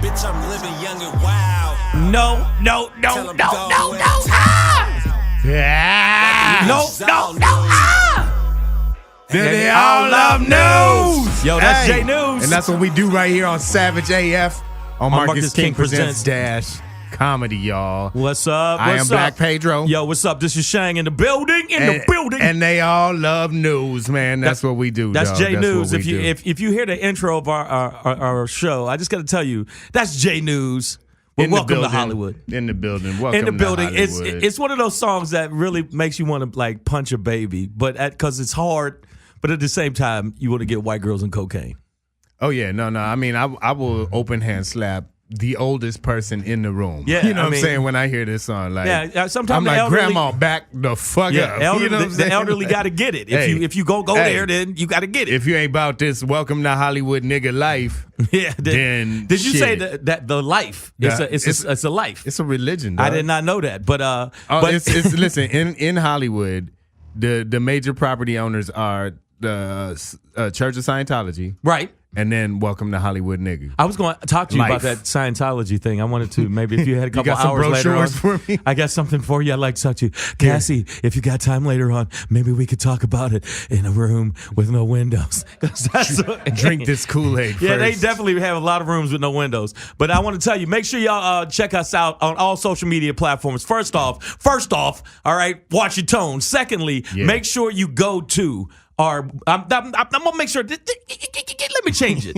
Bitch, I'm living young and wild. No. Yeah. No. They all love news. Yo, that's J News. And that's what we do right here on Savage AF on Marcus King Presents Dash Comedy, y'all. What's up? I am Black Pedro. Yo, what's up? This is Shang in the building. And they all love news, man. That's what we do. That's dog. J That's News. what we do. If you hear the intro of our show, I just got to tell you, that's J News. Well, welcome to Hollywood. In the building. Welcome in the building. to Hollywood. It's one of those songs that really makes you want to like punch a baby, but because it's hard. But at the same time, you want to get white girls and cocaine. Oh yeah, no. I mean, I will open hand slap the oldest person in the room. Yeah, you know what I'm saying when I hear this song. Like, yeah, sometimes I'm like, Grandma, back the fuck up. Elderly, you know the elderly got to get it. If you go there, then you got to get it. If you ain't about this, welcome to Hollywood nigga life. Yeah. Then did you say that the life? It's a life. It's a religion. Dog. I did not know that, but it's listen in Hollywood, the major property owners are the Church of Scientology, right? And then welcome to Hollywood nigga. I was going to talk to you about that Scientology thing. I wanted to maybe if you had a couple hours later on. For me? I got something for you. I'd like to talk to you. Cassie, if you got time later on, maybe we could talk about it in a room with no windows. Drink this Kool-Aid first. Yeah, they definitely have a lot of rooms with no windows. But I want to tell you, make sure y'all check us out on all social media platforms. First off, all right, watch your tone. Secondly, make sure you go to I'm gonna make sure. Let me change it.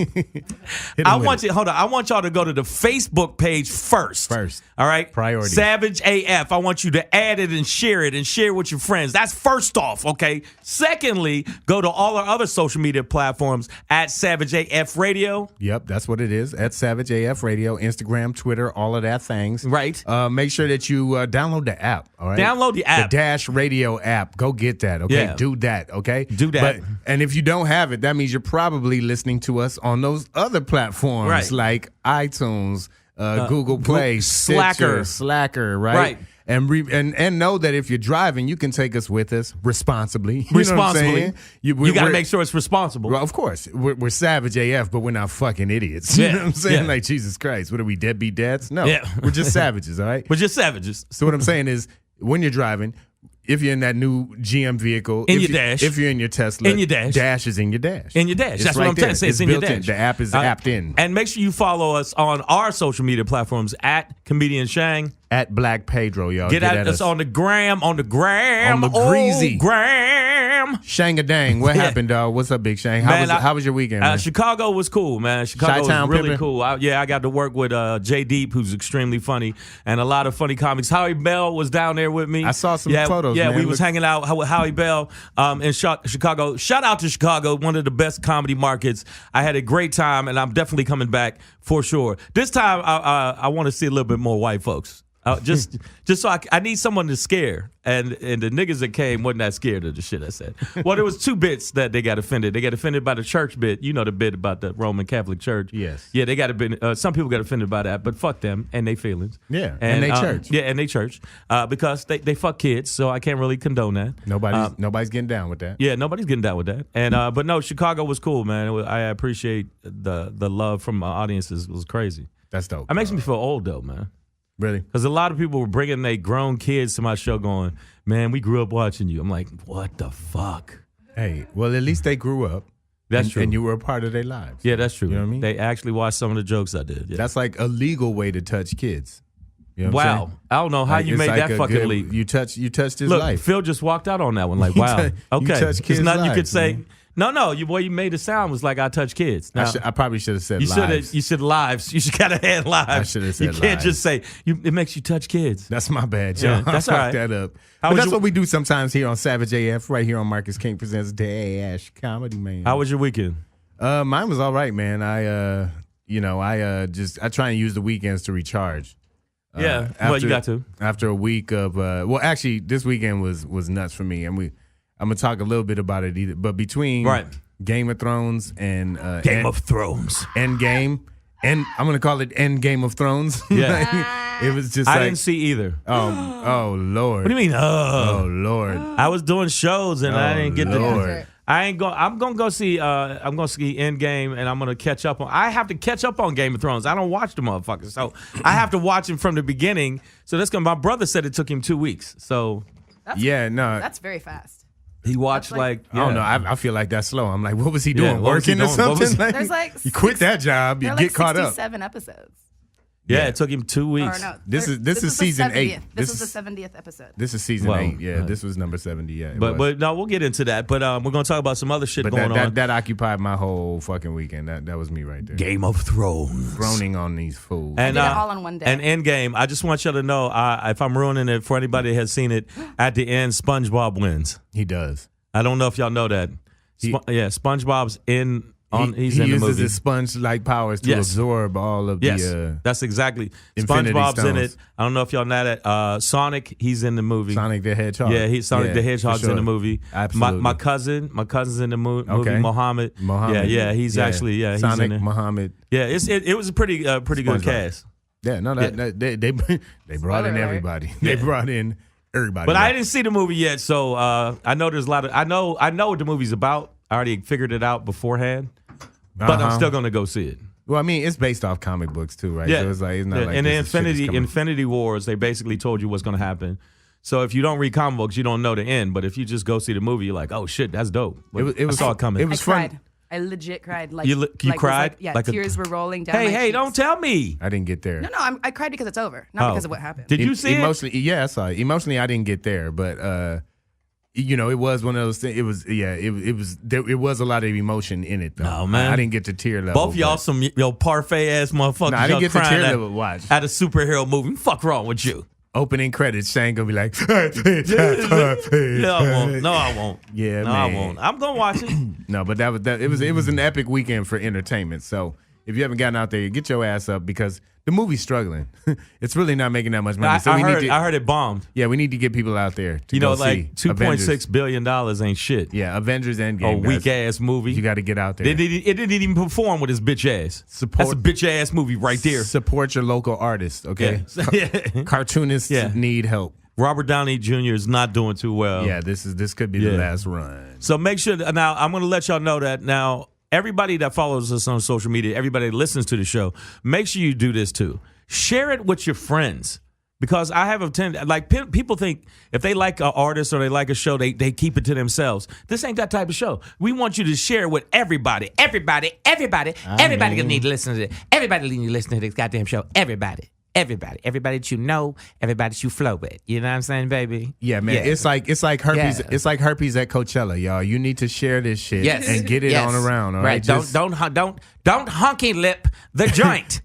I want y'all to go to the Facebook page first. All right. Priority. Savage AF. I want you to add it and share with your friends. That's first off. Okay. Secondly, go to all our other social media platforms at Savage AF Radio. Yep, that's what it is. At Savage AF Radio, Instagram, Twitter, all of that things. Right. Make sure that you download the app. All right. Download the app. The Dash Radio app. Go get that. Okay. Yeah. Do that. Okay. Do that. And if you don't have it, that means you're probably listening to us on those other platforms like iTunes, Google Play, Slacker, right? And know that if you're driving, you can take us with us responsibly. You know what I'm saying? You got to make sure it's responsible. Well, of course. We're Savage AF, but we're not fucking idiots. You know what I'm saying? Like, Jesus Christ. What are we, deadbeat dads? No. We're just savages, all right? We're just savages. So what I'm saying is, when you're driving, if you're in that new GM vehicle, in your dash. If you're in your Tesla, in your dash. Dash is in your dash. In your dash. It's That's right what I'm there. saying. It's in your built dash. In. The app is apped in. And make sure you follow us on our social media platforms at Comedian Shang. At Black Pedro, y'all. Get at us on the gram. On the greasy. Gram. Shang-a-dang. What happened, dog? What's up, Big Shang? How was your weekend, man? Chicago was cool, man. Chicago was really cool. I got to work with Jay Deep, who's extremely funny, and a lot of funny comics. Howie Bell was down there with me. I saw some photos, Yeah, man. we was hanging out with Howie Bell in Chicago. Shout out to Chicago, one of the best comedy markets. I had a great time, and I'm definitely coming back for sure. This time, I want to see a little bit more white folks. Just so I need someone to scare, and the niggas that came wasn't that scared of the shit I said. Well, there was two bits that they got offended. They got offended by the church bit. You know the bit about the Roman Catholic Church. Yes. Yeah, they got some people got offended by that, but fuck them and they feelings. Yeah, and they church. Yeah, and they church because they fuck kids, so I can't really condone that. Nobody's getting down with that. Yeah, nobody's getting down with that. And but no, Chicago was cool, man. I appreciate the love from my audiences. It was crazy. That's dope. It makes me feel old though, man. Really? Because a lot of people were bringing their grown kids to my show going, man, we grew up watching you. I'm like, what the fuck? Hey, well, at least they grew up. That's true. And you were a part of their lives. Yeah, that's true. You know what I mean? They actually watched some of the jokes I did. Yeah. That's like a legal way to touch kids. You know what I'm saying? I don't know how you made that fucking leap. You touched his Look, life. Phil just walked out on that one like, wow. Okay. You touched kids' nothing lives, you could say. Man. No, you made it sound was like I touch kids. Now, I probably should have said you lives. You said lives. You should gotta add lives. I should have said lives. You can't just say it makes you touch kids. That's my bad, y'all. Yeah, that's all right. That up. But that's what we do sometimes here on Savage AF, right here on Marcus King Presents Dash Comedy, man. How was your weekend? Mine was all right, man. I try and use the weekends to recharge. Yeah, you got to. After a week of actually, this weekend was nuts for me, and I'm gonna talk a little bit about it. But between Game of Thrones and Endgame, and I'm gonna call it End Game of Thrones. Yeah, it was just. I didn't see either. Oh Lord. What do you mean? Oh Lord. I was doing shows and I didn't get Lord. I ain't going. I'm gonna go see. I'm gonna see Endgame, and I'm gonna catch up on. I have to catch up on Game of Thrones. I don't watch the motherfuckers, so I have to watch him from the beginning. So that's gonna. My brother said it took him 2 weeks. So that's very fast. he watched I don't know. I feel like that's slow. I'm like, what was he doing? what was he Working or doing? What was something? There's like you quit that job, you get caught up. 67 episodes. Yeah, it took him 2 weeks. Or no, This is season 8. This was the 70th episode. This is season 8. Yeah, this was number 70. Yeah, But no, we'll get into that. But we're gonna talk about some other shit going on. That occupied my whole fucking weekend. That was me right there. Game of Thrones. Groaning on these fools. And I did it all in one day. And Endgame, I just want you to know, if I'm ruining it for anybody that has seen it, at the end, SpongeBob wins. He does. I don't know if y'all know that. SpongeBob's in. He's he in the uses movie. his sponge-like powers to absorb all of the. That's exactly. Infinity SpongeBob's in Stones. it. I don't know if y'all know that. Sonic, he's in the movie. Sonic the Hedgehog. Yeah, Sonic the Hedgehog's in the movie. Absolutely. My cousin's in the movie. Okay. Mohammed. Yeah, he's actually he's Sonic, in it. Mohammed. Yeah, it was a pretty good cast. Yeah, no, they brought in everybody. They brought in everybody. But I didn't see the movie yet, so I know there's a lot of I know what the movie's about. I already figured it out beforehand. But I'm still gonna go see it. Well, I mean, it's based off comic books too, right? Yeah. So it's not like in the this shit is coming- Infinity Wars, they basically told you what's gonna happen. So if you don't read comic books, you don't know the end. But if you just go see the movie, you're like, oh shit, that's dope. It was I saw it coming. It was I fun. cried. I legit cried. Like You cried? Yeah, Like tears were rolling down. my cheeks. Don't tell me. I didn't get there. No, I cried because it's over, not because of what happened. Did you see it? Emotionally, yeah, I saw it. Emotionally, I didn't get there, but it was one of those things. It was it was a lot of emotion in it though. No, man. I didn't get to tear level. Both y'all some parfait ass motherfuckers. No, I didn't get to crying tear at, level. Watch at a superhero movie. Fuck wrong with you? opening credits. Shang gonna be like, No, I won't. No, I won't. Yeah, no, man. I won't. I'm gonna watch it. No, but it was an epic weekend for entertainment. So if you haven't gotten out there, get your ass up because the movie's struggling. It's really not making that much money. So I heard it bombed. Yeah, we need to get people out there to go see like $2.6 billion ain't shit. Yeah, Avengers Endgame. A weak ass movie. You got to get out there. It didn't even perform with his bitch ass. That's a bitch ass movie right there. Support your local artists, okay? Yeah. Cartoonists need help. Robert Downey Jr. is not doing too well. Yeah, this could be the last run. So make sure now I'm going to let y'all know that now. Everybody that follows us on social media, everybody that listens to the show, make sure you do this too. Share it with your friends. Because I have a tendency, like people think if they like an artist or they like a show, they keep it to themselves. This ain't that type of show. We want you to share it with everybody. Everybody gonna need to listen to it. Everybody need to listen to this goddamn show. Everybody that you know, everybody that you flow with. You know what I'm saying, baby? Yeah, man. Yeah. It's like herpes. Yeah. It's like herpes at Coachella, y'all. You need to share this shit and get it on around. All right. Don't honky lip the joint.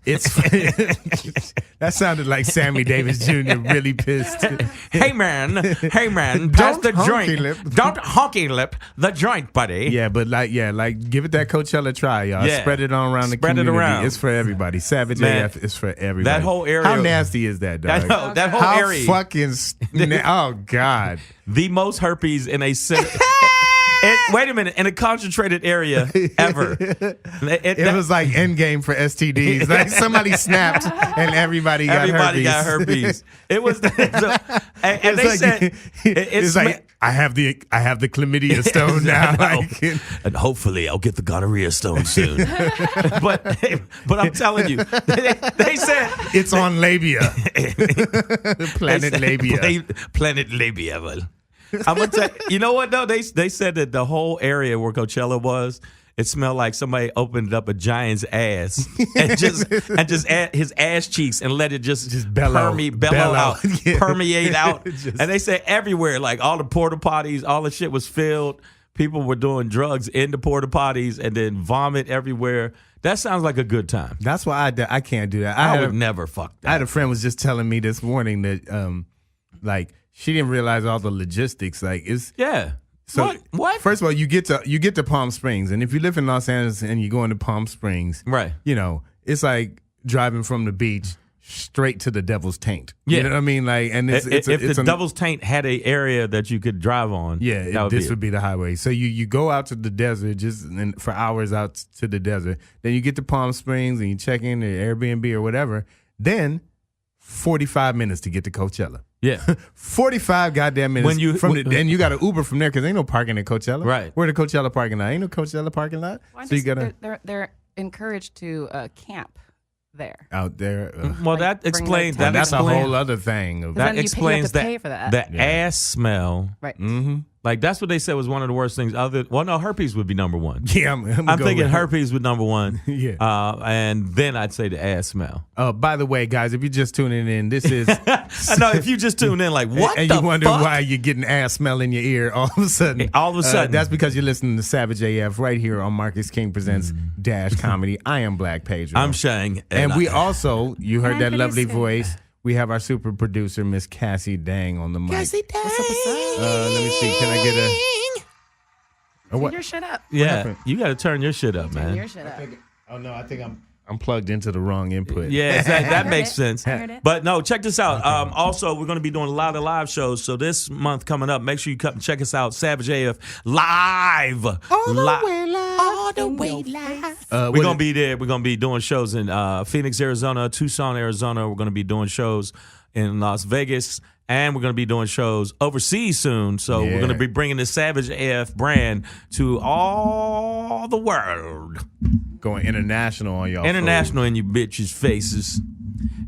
That sounded like Sammy Davis Jr. really pissed. Hey man, pass the joint. Don't honky lip the joint, buddy. Yeah, but like give it that Coachella try, y'all. Yeah. Spread it on around the community. Spread it around. It's for everybody. Savage AF is for everybody. That whole area. How nasty is that, dog? That whole area. Fucking. Oh God. The most herpes in a city. Wait a minute, in a concentrated area ever. It was like Endgame for STDs. Like somebody snapped and everybody got herpes. It was, and they said it's like I have the chlamydia stone now. And hopefully I'll get the gonorrhea stone soon. but I'm telling you, they said it's on labia. Planet labia. Planet labia. Well. I'm gonna tell you know what though? They said that the whole area where Coachella was, it smelled like somebody opened up a giant's ass and just add his ass cheeks and let it just bellow out, permeate out. And they said everywhere, like all the porta potties, all the shit was filled. People were doing drugs in the porta potties and then vomit everywhere. That sounds like a good time. That's why I can't do that. I would never fuck that. I had a friend was just telling me this morning that she didn't realize all the logistics. So what? First of all, you get to Palm Springs, and if you live in Los Angeles and you go into Palm Springs, right? You know, it's like driving from the beach straight to the Devil's Taint. Yeah. You know what I mean? Like, and if the Devil's Taint had an area that you could drive on, this would be the highway. So you go out to the desert for hours out to the desert. Then you get to Palm Springs and you check in the Airbnb or whatever. Then 45 minutes to get to Coachella. Yeah. 45 goddamn minutes. And you got an Uber from there because ain't no parking at Coachella. Right. Where the Coachella parking lot? Ain't no Coachella parking lot. Well, so you gotta. They're encouraged to camp there. Out there. Well, that explains that. That's a whole other thing. That explains you have to pay for that. The ass smell. Right. Mm-hmm. Like that's what they said was one of the worst things. Herpes would be number one. Yeah, I'm thinking herpes would number one. Yeah. And then I'd say the ass smell. By the way, guys, if you're just tuning in, this is. I know if you just tune in, like what? And the you wonder fuck? why you're getting ass smell in your ear all of a sudden. All of a sudden, that's because you're listening to Savage AF right here on Marcus King Presents Dash Comedy. I am Black Pedro. I'm Shang, and we also, you heard that lovely voice. We have our super producer, Miss Cassie Dang, on the mic. Cassie Dang. What's up? Let me see. Can I get a? Turn your shit up. Yeah, you got to turn your shit up, man. Turn your shit up. I think I'm plugged into the wrong input. Yeah, that makes sense. I heard it. But no, check this out. Also, we're going to be doing a lot of live shows. So this month coming up, make sure you come and check us out. Savage AF live. All the way live. We're going to be there. We're going to be doing shows in Phoenix, Arizona, Tucson, Arizona. We're going to be doing shows in Las Vegas. And we're going to be doing shows overseas soon. So we're going to be bringing the Savage AF brand to all the world. Going international on y'all. International in you bitches' faces.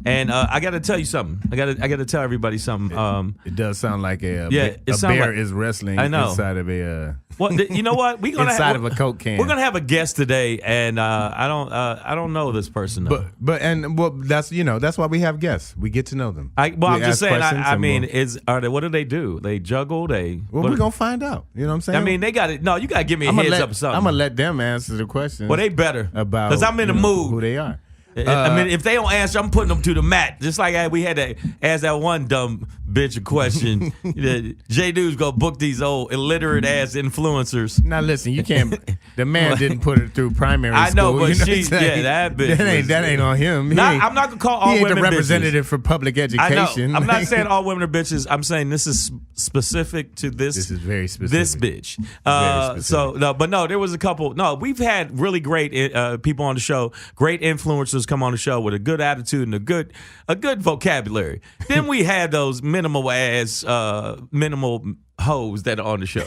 And I got to tell you something. I got to tell everybody something. It does sound like a bear is wrestling inside of a. Well, you know what? We're gonna inside of a Coke can. We're gonna have a guest today, and I don't know this person. Though. That's why we have guests. We get to know them. I'm just saying. I mean, what do they do? They juggle. We're gonna find out. You know what I'm saying? I mean, they got it. No, you got to give me a heads up or something. I'm gonna let them answer the question. Well, they better about because I'm in the mood. Who they are. I mean, if they don't answer, I'm putting them to the mat. Just like we had to ask that one dumb bitch a question. J Dude's gonna book these old illiterate ass influencers. Now listen, you can't. The man didn't put it through primary school. I know, but that bitch. That ain't on him. I'm not gonna call all women the representative bitches. for public education. I'm not saying all women are bitches. I'm saying this is specific to this. This is very specific. This bitch. So no, there was a couple. No, we've had really great people on the show. Great influencers come on the show with a good attitude and a good vocabulary. Then we had those minimal hoes that are on the show.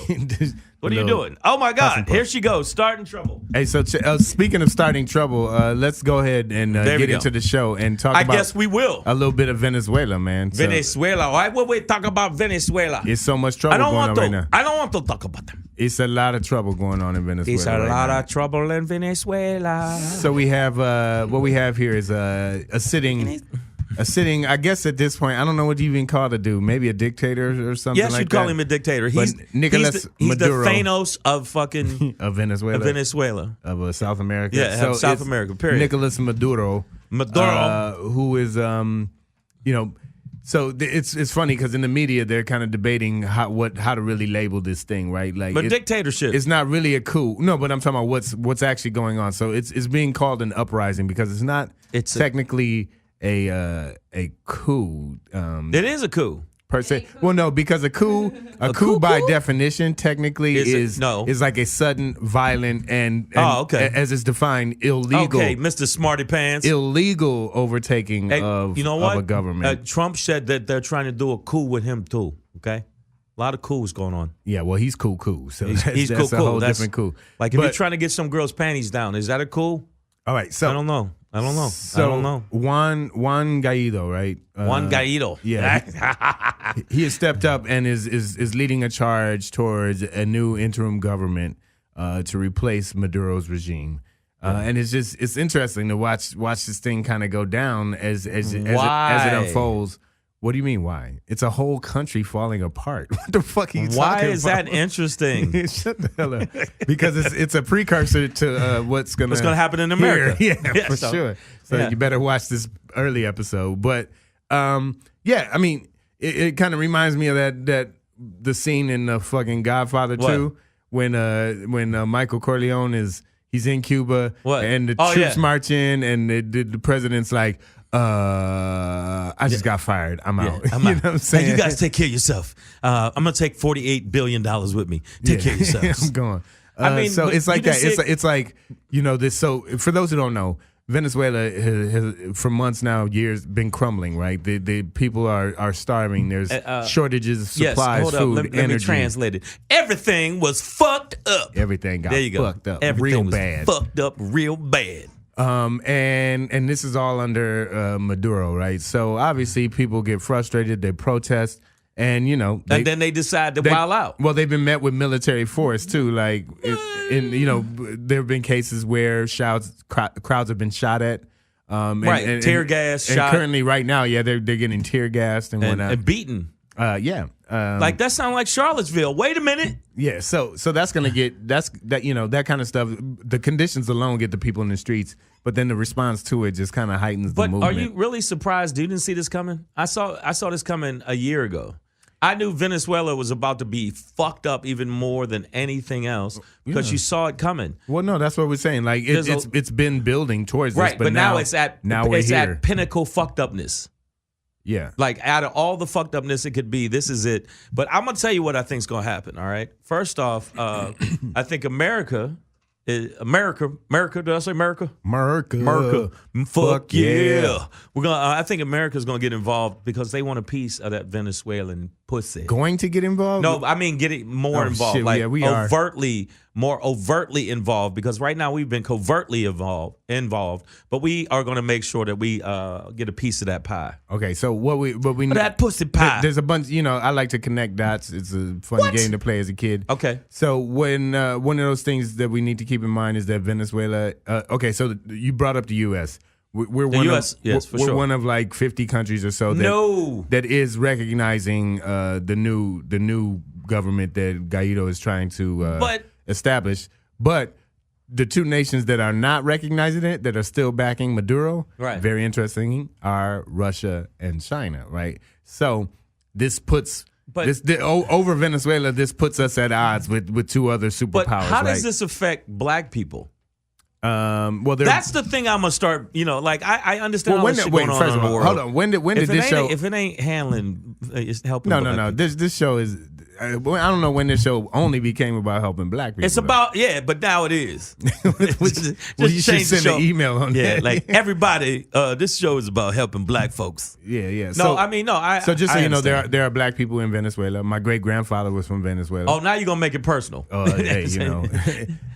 What are you doing? Oh my God! Here she goes, starting trouble. Hey, so speaking of starting trouble, let's go ahead and get into the show and talk. I guess we will a little bit of Venezuela, man. Venezuela. Why would we talk about Venezuela? It's so much trouble going on right now. I don't want to talk about them. It's a lot of trouble going on in Venezuela. It's a lot of trouble in Venezuela. So we have what we have here is a sitting. I guess at this point, I don't know what you even call the dude. Maybe a dictator or something like that. Yes, you'd call him a dictator. He's Nicolas he's the Maduro Thanos of fucking of Venezuela. Of South America. Yeah, so South America, period. Nicolas Maduro. Who is, so it's funny because in the media, they're kind of debating how to really label this thing, right? Like, but dictatorship. It's not really a coup. No, but I'm talking about what's actually going on. So it's being called an uprising because it's not technically a coup. It is a coup. Per se. Well, no, because a coup by definition technically is like a sudden, violent, and as it's defined, illegal. Okay, Mr. Smarty Pants. Illegal overtaking of a government. Trump said that they're trying to do a coup with him too. Okay. A lot of coups going on. Yeah, well, he's cool. So he's that's a whole different coup. Like if you're trying to get some girl's panties down, is that a coup? All right, so I don't know. So I don't know. Juan Guaido, right? Juan Guaido. Yeah. He has stepped up and is leading a charge towards a new interim government to replace Maduro's regime. And it's interesting to watch this thing kind of go down as it unfolds. What do you mean, why? It's a whole country falling apart. What the fuck are you talking about? Why is that interesting? Shut the hell up. Because it's a precursor to what's going to happen in America. Yeah, for sure. So you better watch this early episode. But, I mean, it kind of reminds me of that the scene in the fucking Godfather 2 when Michael Corleone he's in Cuba and the troops march in and the president's like, I just got fired. I'm out. You know what I'm saying? Hey, you guys take care of yourself. I'm gonna take $48 billion with me. Take care of yourselves. I'm going. I mean, so it's like that. It's like this. So for those who don't know, Venezuela has, for months now, years, been crumbling, right? The people are starving. There's shortages of supplies, hold food, up. Let me energy. translate it. Everything was fucked up. Everything got there you fucked go. up Everything real was bad. Fucked up real bad. And this is all under Maduro, right? So obviously people get frustrated, they protest, and and then they decide to wild out. Well, they've been met with military force too. Like, there have been cases where crowds have been shot at, tear gas, and shot. Currently, right now, they're getting tear gassed and whatnot, and beaten. Like that sounds like Charlottesville. Wait a minute. Yeah, so that's gonna get that kind of stuff. The conditions alone get the people in the streets, but then the response to it just kind of heightens the movement. But are you really surprised you didn't see this coming? I saw this coming a year ago. I knew Venezuela was about to be fucked up even more than anything else because you saw it coming. Well, no, that's what we're saying. Like it's been building towards this, but now it's at here. At pinnacle fucked upness. Yeah. Like out of all the fucked upness it could be, this is it. But I'm going to tell you what I think is going to happen, all right? First off, I think America, did I say America? America. Fuck yeah. I think America's going to get involved because they want a piece of that Venezuelan pussy. Going to get involved? No, I mean get it more involved. Shit, like yeah, we more overtly involved because right now we've been covertly involved, but we are going to make sure that we get a piece of that pie. Okay, so what we that pussy pie. There's a bunch, I like to connect dots. It's a fun game to play as a kid. Okay. So when one of those things that we need to keep in mind is that Venezuela, so you brought up the US. We're one of like 50 countries or so that is recognizing the new government that Guaido is trying to establish. But the two nations that are not recognizing it, that are still backing Maduro, very interesting, are Russia and China, right? So this puts over Venezuela. This puts us at odds with two other superpowers. But how does this affect black people? That's the thing I'm gonna start. I understand all this shit going on in the world. Hold on. When did this show? If it ain't handling, it's helping. No. This show is. I don't know when this show only became about helping black people. It's about but now it is. You should send an email on that. Yeah, like everybody. This show is about helping black folks. Yeah. So just so you know, there are black people in Venezuela. My great grandfather was from Venezuela. Oh, now you're gonna make it personal. Hey,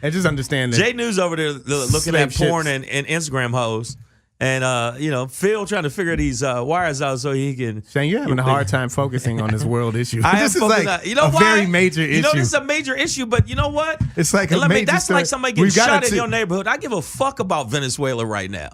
and just understand that J News over there looking at porn and Instagram hoes. And Phil trying to figure these wires out so he can. Shane, you're having a hard time focusing on this world issue. This is like a very major issue. This is a major issue, but you know what? It's like that's like somebody getting shot in your neighborhood. I give a fuck about Venezuela right now.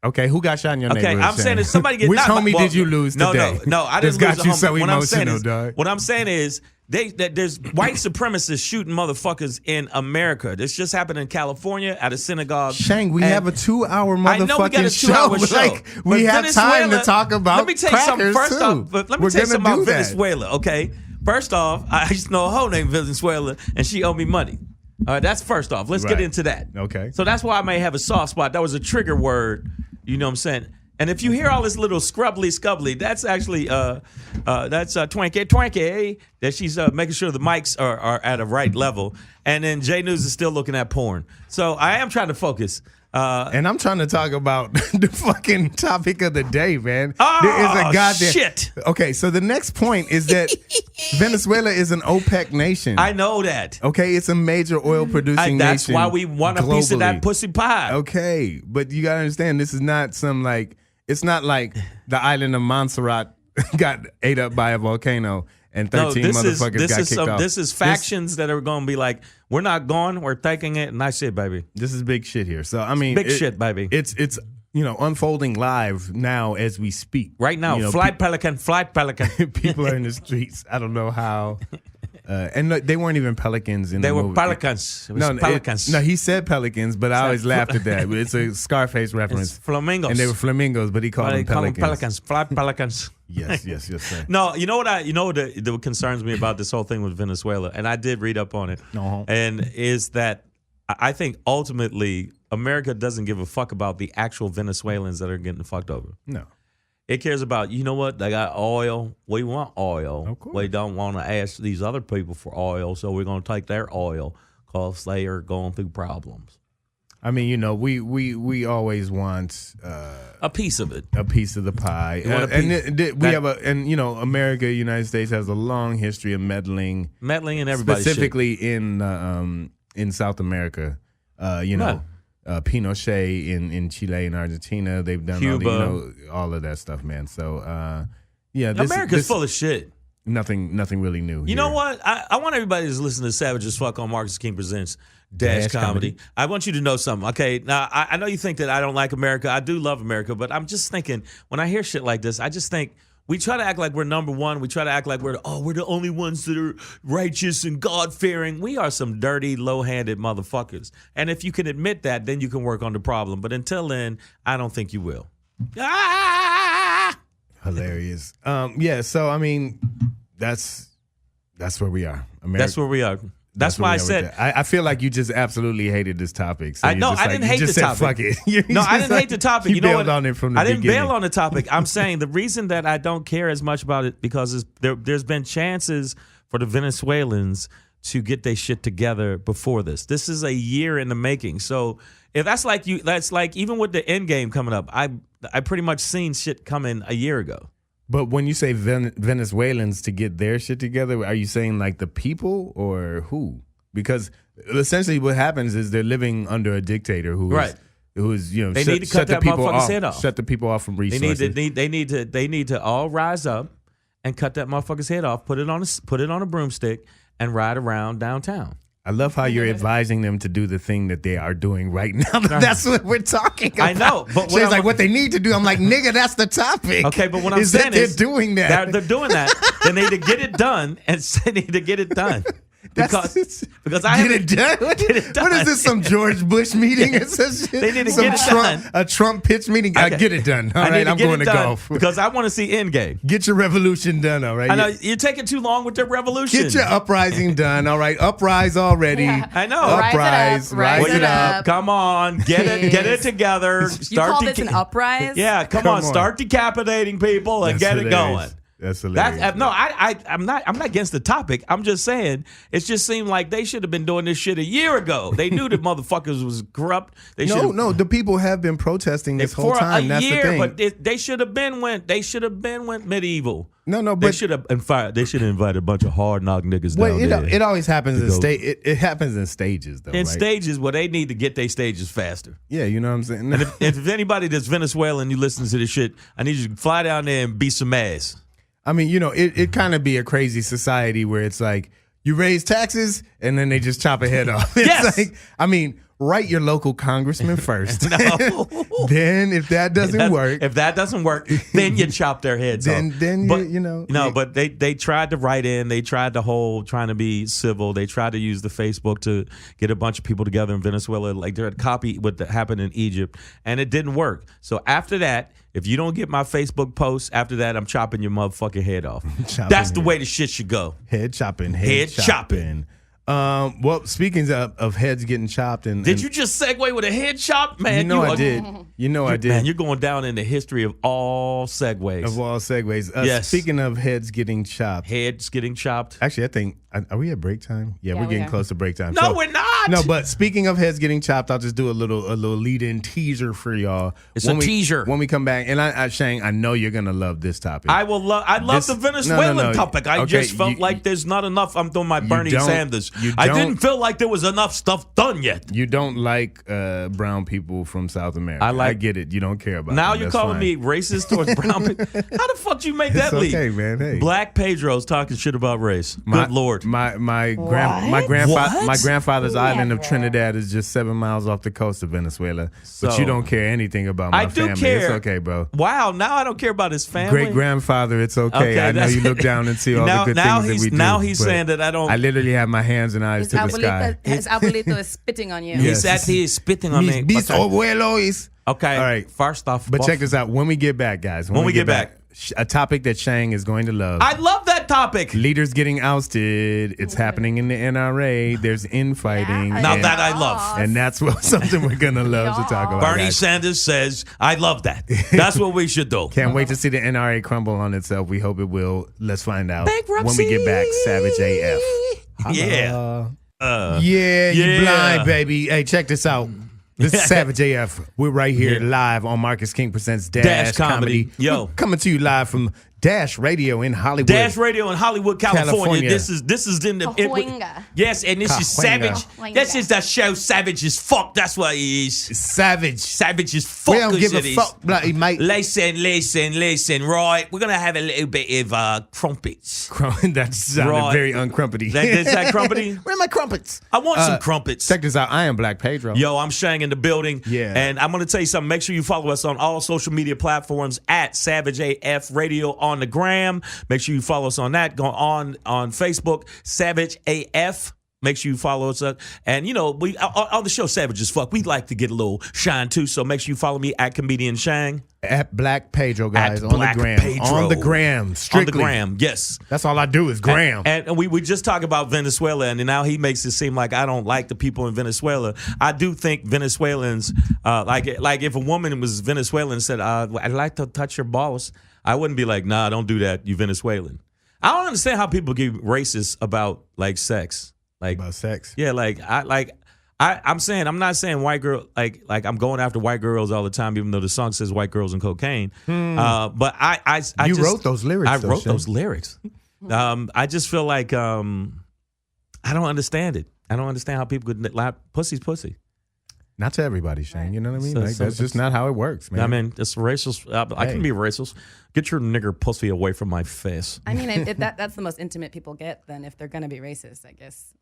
Okay, who got shot in your neighborhood? Okay, I'm saying if somebody gets which homie did you lose today? No, I didn't got lose you a homie. so emotional, dog. What I'm saying is. There's white supremacists shooting motherfuckers in America. This just happened in California at a synagogue. Shang, we have a 2-hour motherfucking I know we got a 2-hour show. Like, we have time to talk about. Let me tell you something. First off, let me tell you something about Venezuela. Okay, first off, I used to know a hoe named Venezuela, and she owed me money. All right, that's first off. Let's get into that. Okay. So that's why I may have a soft spot. That was a trigger word. You know what I'm saying? And if you hear all this little scrubbly, that's actually that's Twinkie, that she's making sure the mics are at a right level. And then J News is still looking at porn. So I am trying to focus. And I'm trying to talk about the fucking topic of the day, man. Shit. Okay, so the next point is that Venezuela is an OPEC nation. I know that. Okay, it's a major oil producing nation. That's why we want a piece of that pussy pie. Okay, but you gotta understand, this is not it's not like the island of Montserrat got ate up by a volcano and 13 motherfuckers got kicked off. This is factions that are going to be like, we're not going, we're taking it, and that's it, baby. This is big shit here. So, I mean. Big shit, baby. It's unfolding live now as we speak. Right now, flight pelican. People are in the streets. I don't know how. And they weren't even pelicans in the movie. They were pelicans. It was pelicans. He said pelicans, but I always laughed at that. It's a Scarface reference. It's flamingos. And they were flamingos, but he called them pelicans. Flight pelicans. Yes, sir. No, you know what that concerns me about this whole thing with Venezuela, and I did read up on it, and is that I think ultimately America doesn't give a fuck about the actual Venezuelans that are getting fucked over. No. It cares about, you know what, they got oil. We want oil. Of course. We don't want to ask these other people for oil, so we're going to take their oil because they are going through problems. I mean, you know, we always want a piece of it, a piece of the pie, and you know, America, United States has a long history of meddling in everybody's specifically shit. in South America. You know, Pinochet in Chile and Argentina, they've done Cuba. all of that stuff, man. So yeah, America's full of shit. Nothing really new. You know what? I want everybody to listen to Savage as Fuck on Marcus King Presents Dash Comedy. I want you to know something. Okay, now I know you think that I don't like America. I do love America, but I'm just thinking when I hear shit like this, I just think we try to act like we're number one. We try to act like we're the only ones that are righteous and God-fearing. We are some dirty, low-handed motherfuckers. And if you can admit that, then you can work on the problem. But until then, I don't think you will. Hilarious. Yeah, so I mean, that's where we are. America. That's where we are. That's why I said I feel like you just absolutely hated this topic. So I know I didn't hate the topic. Fuck it. No, I didn't hate the topic. You know bailed what? on it from the I didn't beginning. bail on the topic. I'm saying the reason that I don't care as much about it because there's been chances for the Venezuelans to get their shit together before this. This is a year in the making. So if that's like even with the end game coming up, I pretty much seen shit coming a year ago. But when you say Venezuelans to get their shit together, are you saying like the people or who? Because essentially what happens is they're living under a dictator who's you know they need to cut that motherfucker's head off. Shut the people off from resources. They need to all rise up and cut that motherfucker's head off. Put it on a broomstick and ride around downtown. I love how you're advising them to do the thing that they are doing right now. That's what we're talking about. I know, but so it's like what they need to do. I'm like, nigga, that's the topic. Okay, but what I'm saying is they're doing that. They're doing that. They need to get it done, and they need to get it done. Because I get it done. What is this? Some George Bush meeting? They need to get it done. A Trump pitch meeting. Get it done. All right, I'm going to golf because I want to see Endgame. Get your revolution done. All right. I know you're taking too long with the revolution. Get your uprising done. All right, uprise already. Yeah. I know. Uprise, rise it up. Come on, get it together. You call this an uprise? Yeah, come on. Start decapitating people and get it going. That's hilarious. I'm not against the topic. I'm just saying it just seemed like they should have been doing this shit a year ago. They knew the motherfuckers was corrupt. No, the people have been protesting this whole time. That's the thing. But they should have been went medieval. No, but they should have invited a bunch of hard knock niggas down there. It always happens it happens in stages though. In stages where they need to get their stages faster. Yeah, you know what I'm saying. And if anybody that's Venezuelan, you listen to this shit, I need you to fly down there and beat some ass. I mean, you know, it kind of be a crazy society where it's like you raise taxes and then they just chop a head off. It's like, I mean, write your local congressman first. Then if that doesn't work, then you chop their heads off. Then but they tried to write in. They tried trying to be civil. They tried to use the Facebook to get a bunch of people together in Venezuela. Like they're a copy what happened in Egypt, and it didn't work. So after that, if you don't get my Facebook post, after that, I'm chopping your motherfucking head off. That's the way the shit should go. Head chopping. Well, speaking of heads getting chopped, did you just segue with a head chop, man? I did. I did. Man, you're going down in the history of all segues. Yes. Speaking of heads getting chopped. Actually, I think are we at break time? Yeah, we're getting close to break time. No, we're not. No, but speaking of heads getting chopped, I'll just do a little lead-in teaser for y'all. It's a teaser. When we come back, and Shang, I know you're gonna love this topic. I love the Venezuelan topic. I just felt like there's not enough. I'm doing my Bernie Sanders. I didn't feel like there was enough stuff done yet. You don't like brown people from South America. I get it. You don't care about now them. You're calling me racist towards brown people. How the fuck you make that leap? Okay, man. Hey. Black Pedro's talking shit about race. Good Lord. My grandfather's island of Trinidad is just 7 miles off the coast of Venezuela. But you don't care anything about my family. Care. It's okay, bro. Wow, now I don't care about his family. Great grandfather, it's okay. I know you look down and see all the good things that we do. Now he's saying that I don't. I literally have my hands and eyes to the sky. His abuelito is spitting on you. Yes. He is spitting on me. Mis abuelos. Okay. All right. First off. But check this out. When we get back, guys. When we get back. A topic that Shang is going to love. I love that topic. Leaders getting ousted. It's happening in the NRA. There's infighting. Now that I love. And that's something we're going to love to talk about. Bernie Sanders says, I love that. That's what we should do. Can't wait to see the NRA crumble on itself. We hope it will. Let's find out when we get back. Savage AF. Yeah. You blind, baby. Hey, check this out. This is Savage AF. We're right here live on Marcus King Presents Dash Comedy. Yo. We're coming to you live from Dash Radio in Hollywood. Dash Radio in Hollywood, California. This is in the Cahuenga. yes, and this is Savage. Cahuenga. This is the show Savage as fuck. That's what it is. Savage. Savage as fuck. We don't give a it is. fuck, bloody mate. Listen. Right, we're gonna have a little bit of crumpets. That sounded Right. very uncrumpety. Is that crumpety? Where are my crumpets? I want some crumpets. Check this out. I am Black Pedro. Yo, I'm Shang in the building. Yeah. And I'm going to tell you something. Make sure you follow us on all social media platforms at Savage AF Radio on the gram. Make sure you follow us on that. Go on Facebook, Savage AF. Make sure you follow us up. And, you know, we on the show Savage as Fuck, we like to get a little shine too. So make sure you follow me at Comedian Shang. At Black Pedro, guys. At on Black the gram. Pedro. On the gram. Strictly. On the gram, yes. That's all I do is gram. And we just talk about Venezuela, and now he makes it seem like I don't like the people in Venezuela. I do think Venezuelans, like if a woman was Venezuelan and said, I'd like to touch your balls, I wouldn't be like, nah, don't do that, you Venezuelan. I don't understand how people get racist about like sex. Like about sex? Yeah, I'm not saying white girl like I'm going after white girls all the time, even though the song says white girls and cocaine. But I you wrote those lyrics. I wrote those lyrics. I just feel like I don't understand it. I don't understand how people could lie. Pussy's pussy. Not to everybody, Shane. You know what I mean? So- Like, so- that's just not how it works, man. I mean, it's racist. I can be racist. Get your nigger pussy away from my face. I mean, that's the most intimate people get. Then, if they're gonna be racist, I guess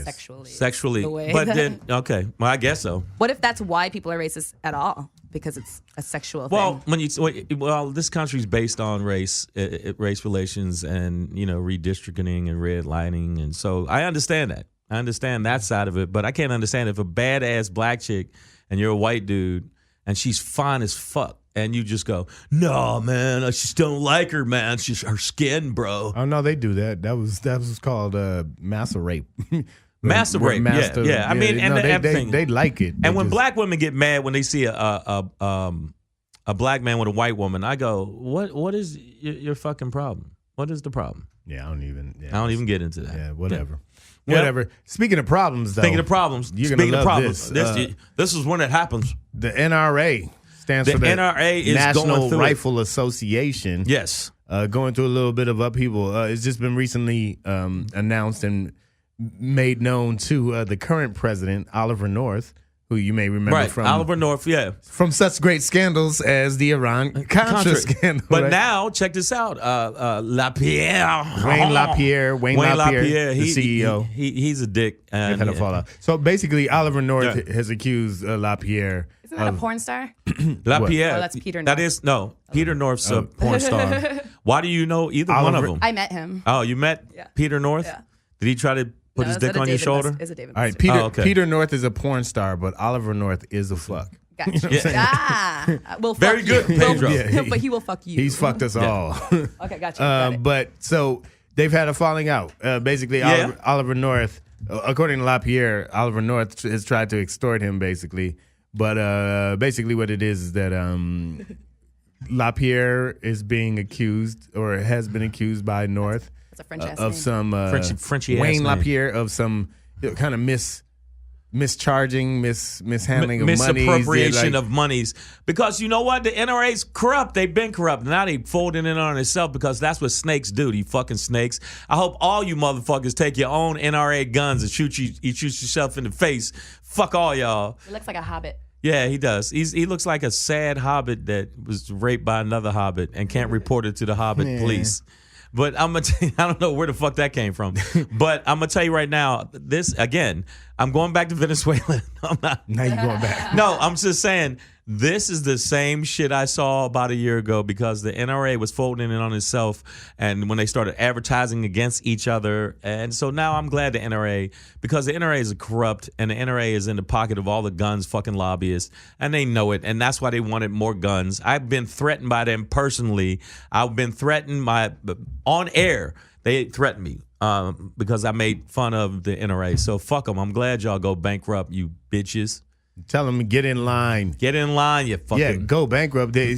sexually. The way but that- then okay, well I guess so. What if that's why people are racist at all? Because it's a sexual Well, thing. this country's based on race relations, and redistricting and redlining, and so I understand that. I understand that side of it, but I can't understand if a badass black chick and you're a white dude and she's fine as fuck, and you just go, no, man, I just don't like her, man. It's just her skin, bro. Oh no, they do that. That was called master rape. Master rape, yeah. I mean, and everything. They like it. And when black women get mad when they see a black man with a white woman, I go, what is your fucking problem? What is the problem? Yeah, I don't even get into that. Yeah, whatever. Yeah. Whatever. Speaking of problems, though. Speaking of problems. This is when it happens. The NRA stands for the NRA is National going through Rifle Association. Yes. Going through a little bit of upheaval. It's just been recently announced and made known to the current president, Oliver North, who you may remember from Oliver North, yeah, from such great scandals as the Iran-Contra scandal. But right? now, check this out: LaPierre, Wayne LaPierre, the CEO. He's a dick. And had a fallout. So basically, Oliver North has accused LaPierre. Isn't that a porn star? LaPierre. Oh, that's Peter North. That is Peter North's a porn star. Why do you know either one of them? I met him. Oh, you met Peter North? Yeah. Did he try to put his dick on your shoulder? Is a David All right, Buster. Peter North is a porn star, but Oliver North is a fuck. Gotcha. Well, Very good, Pedro. But he will fuck you. He's fucked us all. Okay, gotcha. Got it. But so they've had a falling out. Basically, Oliver North, according to LaPierre, Oliver North has tried to extort him, basically. But basically what it is that LaPierre is being accused or has been accused by North That's a French ass of name. some Frenchy ass Wayne name. LaPierre of some kind of mischarging, mishandling of monies. Misappropriation of monies. Because you know what? The NRA's corrupt. They've been corrupt. Now they folding in on itself because that's what snakes do, you fucking snakes. I hope all you motherfuckers take your own NRA guns and shoot yourself in the face. Fuck all y'all. He looks like a hobbit. Yeah, he does. He looks like a sad hobbit that was raped by another hobbit and can't report it to the hobbit police. But I'm gonna tell you, I don't know where the fuck that came from. But I'm gonna tell you right now, this again, I'm going back to Venezuela. I'm not. Now you're going back. No, I'm just saying this is the same shit I saw about a year ago because the NRA was folding in on itself, and when they started advertising against each other, and so now I'm glad the NRA, because the NRA is corrupt and the NRA is in the pocket of all the guns fucking lobbyists, and they know it, and that's why they wanted more guns. I've been threatened by them personally. I've been threatened on air. They threatened me because I made fun of the NRA. So fuck them. I'm glad y'all go bankrupt, you bitches. Tell them to get in line. Get in line, you fucking... Yeah, go bankrupt. They're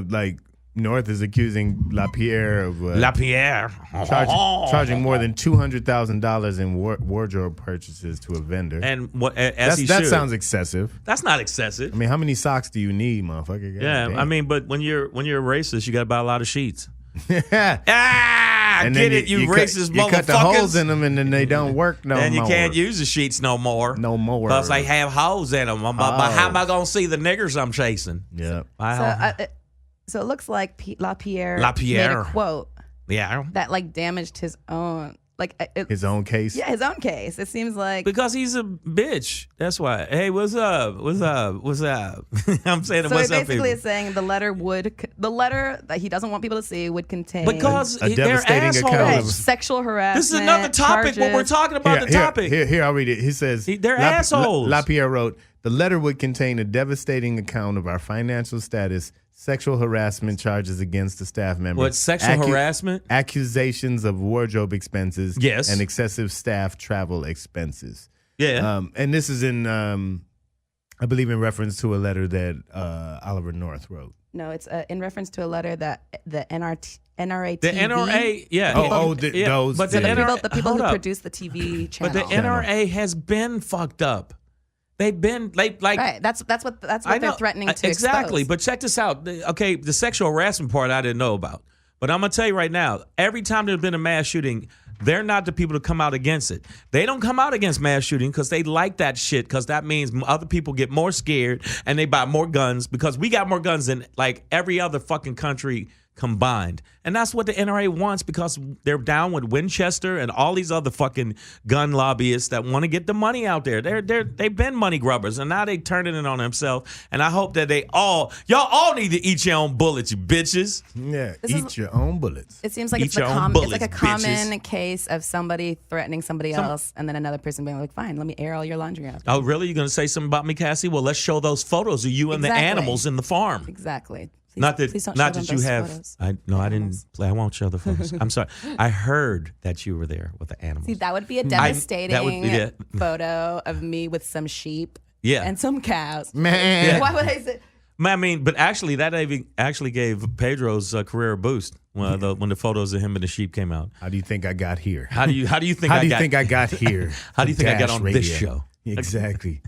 like North is accusing LaPierre of LaPierre charging more than $200,000 in wardrobe purchases to a vendor. And what that sounds excessive. That's not excessive. I mean, how many socks do you need, motherfucker? Yeah, damn. I mean, but when you're a racist, you got to buy a lot of sheets. And get it, you racist motherfuckers. You cut the holes in them and then they don't work no more. And you can't use the sheets no more. No more. Because they have holes in them. But how am I going to see the niggers I'm chasing? Yeah. So it looks like LaPierre made a quote that like damaged his own his own case. Yeah, his own case. It seems like because he's a bitch. That's why. Hey, what's up? What's up? What's up? I'm saying so what's up. So basically, it's saying the letter that he doesn't want people to see would contain because a devastating account of sexual harassment. This is another topic. Charges. When we're talking about the topic, here I'll read it. He says they're assholes. LaPierre wrote, "The letter would contain a devastating account of our financial status, sexual harassment charges against the staff member." What, sexual harassment? Accusations of wardrobe expenses. Yes. And excessive staff travel expenses. Yeah. And this is in, I believe, in reference to a letter that Oliver North wrote. No, it's in reference to a letter that the NRA TV. The NRA, yeah. Those. But the people who produce the TV channel. But the NRA has been fucked up. They've been right. That's what they're threatening to exactly. expose. But check this out. Okay, the sexual harassment part I didn't know about. But I'm gonna tell you right now, every time there's been a mass shooting, they're not the people to come out against it. They don't come out against mass shooting because they like that shit, because that means other people get more scared and they buy more guns, because we got more guns than like every other fucking country combined. And that's what the NRA wants, because they're down with Winchester and all these other fucking gun lobbyists that want to get the money out there. They've been money grubbers, and now they turning it on themselves. And I hope that y'all all need to eat your own bullets, you bitches. Yeah, eat your own bullets. It seems like it's like a common case of somebody threatening somebody else, and then another person being like, "Fine, let me air all your laundry out." Oh, really? You're gonna say something about me, Cassie? Well, let's show those photos of you and the animals in the farm. Exactly. Not that you have. Photos. I didn't play. I won't show the photos. I'm sorry. I heard that you were there with the animals. See, that would be a devastating photo of me with some sheep. And some cows. Man, yeah. Why would I say? I mean, but actually, that actually gave Pedro's career a boost when the photos of him and the sheep came out. How do you think I got here? How do you think I got here? How do you think I got on this show? Exactly.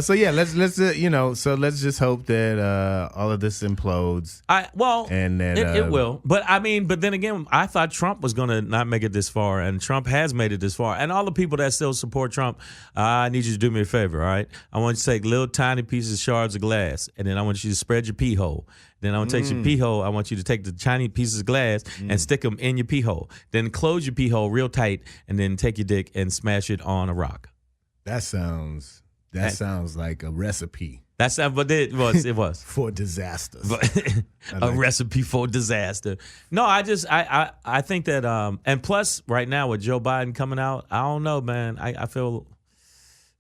So yeah, let's just hope that all of this implodes. And that it will. But I mean, but then again, I thought Trump was gonna not make it this far, and Trump has made it this far. And all the people that still support Trump, I need you to do me a favor, all right? I want you to take little tiny pieces, shards of glass, and then I want you to spread your pee hole. Then I want to take your pee hole. I want you to take the tiny pieces of glass and stick them in your pee hole. Then close your pee hole real tight, and then take your dick and smash it on a rock. That sounds like a recipe. But it was for disaster. Recipe for disaster. No, I think that and plus right now with Joe Biden coming out, I don't know, man. I feel.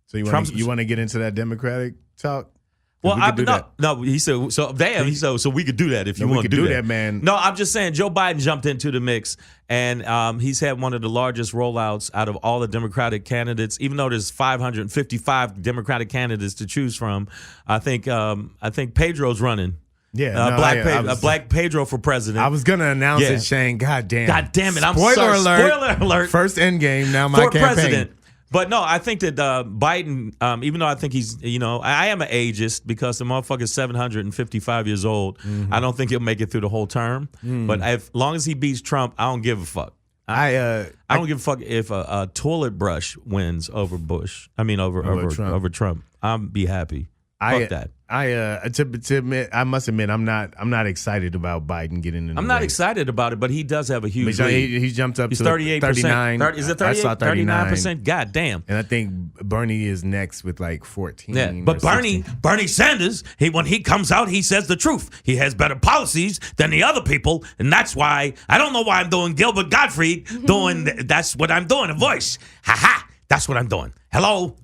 So you want to get into that Democratic talk? Well, he said so. Damn, he said so. We could do that if you want to do that, man. No, I'm just saying Joe Biden jumped into the mix, and he's had one of the largest rollouts out of all the Democratic candidates. Even though there's 555 Democratic candidates to choose from, I think Pedro's running. Yeah, Black Pedro for president. I was gonna announce it, Shane. God damn it! I'm sorry. Spoiler alert! First Endgame. Now my campaign. President. But no, I think that Biden, even though I think he's, I am an ageist because the motherfucker's 755 years old. Mm-hmm. I don't think he'll make it through the whole term. But as long as he beats Trump, I don't give a fuck. I don't give a fuck if a toilet brush wins over Bush. I mean, over Trump. I'll be happy. Fuck that. To admit, I must admit, I'm not excited about Biden getting in the I'm not race. excited about it, but he does have a huge lead. He jumped up He's to 38%. 39. Is it 38? 39%? God damn. And I think Bernie is next with like 14. Yeah, but Bernie Sanders, when he comes out, he says the truth. He has better policies than the other people, and that's why I don't know why I'm doing Gilbert Gottfried that's what I'm doing, a voice. Ha ha. That's what I'm doing. Hello.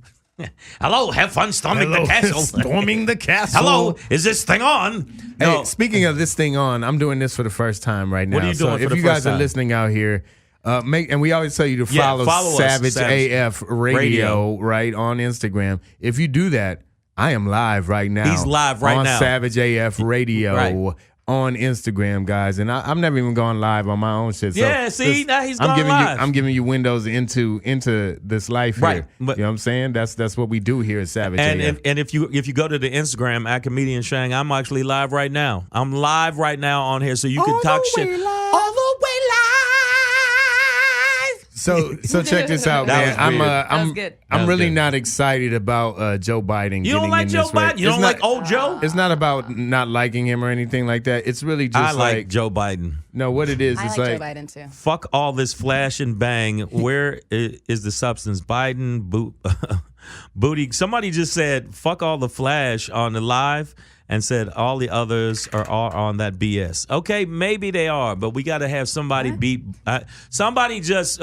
Hello, have fun storming the castle. Storming the castle. Hello, is this thing on? No. Hey, speaking of this thing on, I'm doing this for the first time right now. What are you doing for the first time? If you guys are listening out here, and we always tell you to follow Savage AF Radio, right, on Instagram. If you do that, I am live right now. He's live right now. On Savage AF Radio. Right. on Instagram, guys, and I'm never even going live on my own shit. So Yeah, see, now he's going live. I'm giving you windows into this life here. Right, you but- know what I'm saying? That's what we do here at Savage And AF. if you go to the Instagram at Comedian Shang, I'm actually live right now. I'm live right now on here, so you can talk shit. All the way live. So check this out, That man. was weird. That was good. I'm was really good. not excited about Joe Biden. You don't getting like in Joe this race. Biden? You don't like old Joe? It's not about not liking him or anything like that. It's really just I like Joe Biden. no. What it is, I it's like like Joe Biden too. Fuck all this flash and bang. Where is the substance? Biden booty. Somebody just said fuck all the flash on the live and said all the others are all on that BS. Okay, maybe they are, but we got to have somebody beat. Somebody just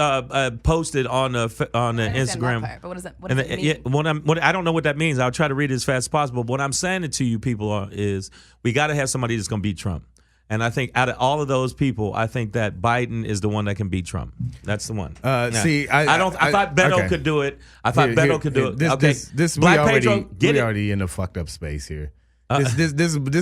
posted on the I understand Instagram. that part, but what does it mean? I don't know what that means. I'll try to read it as fast as possible. But what I'm saying it to you people is we got to have somebody that's going to beat Trump. And I think out of all of those people, I think that Biden is the one that can beat Trump. That's the one. See, I thought Beto okay. could do it. I thought Beto could do it. This Black we Pedro, already get we it. already in a fucked up space here. This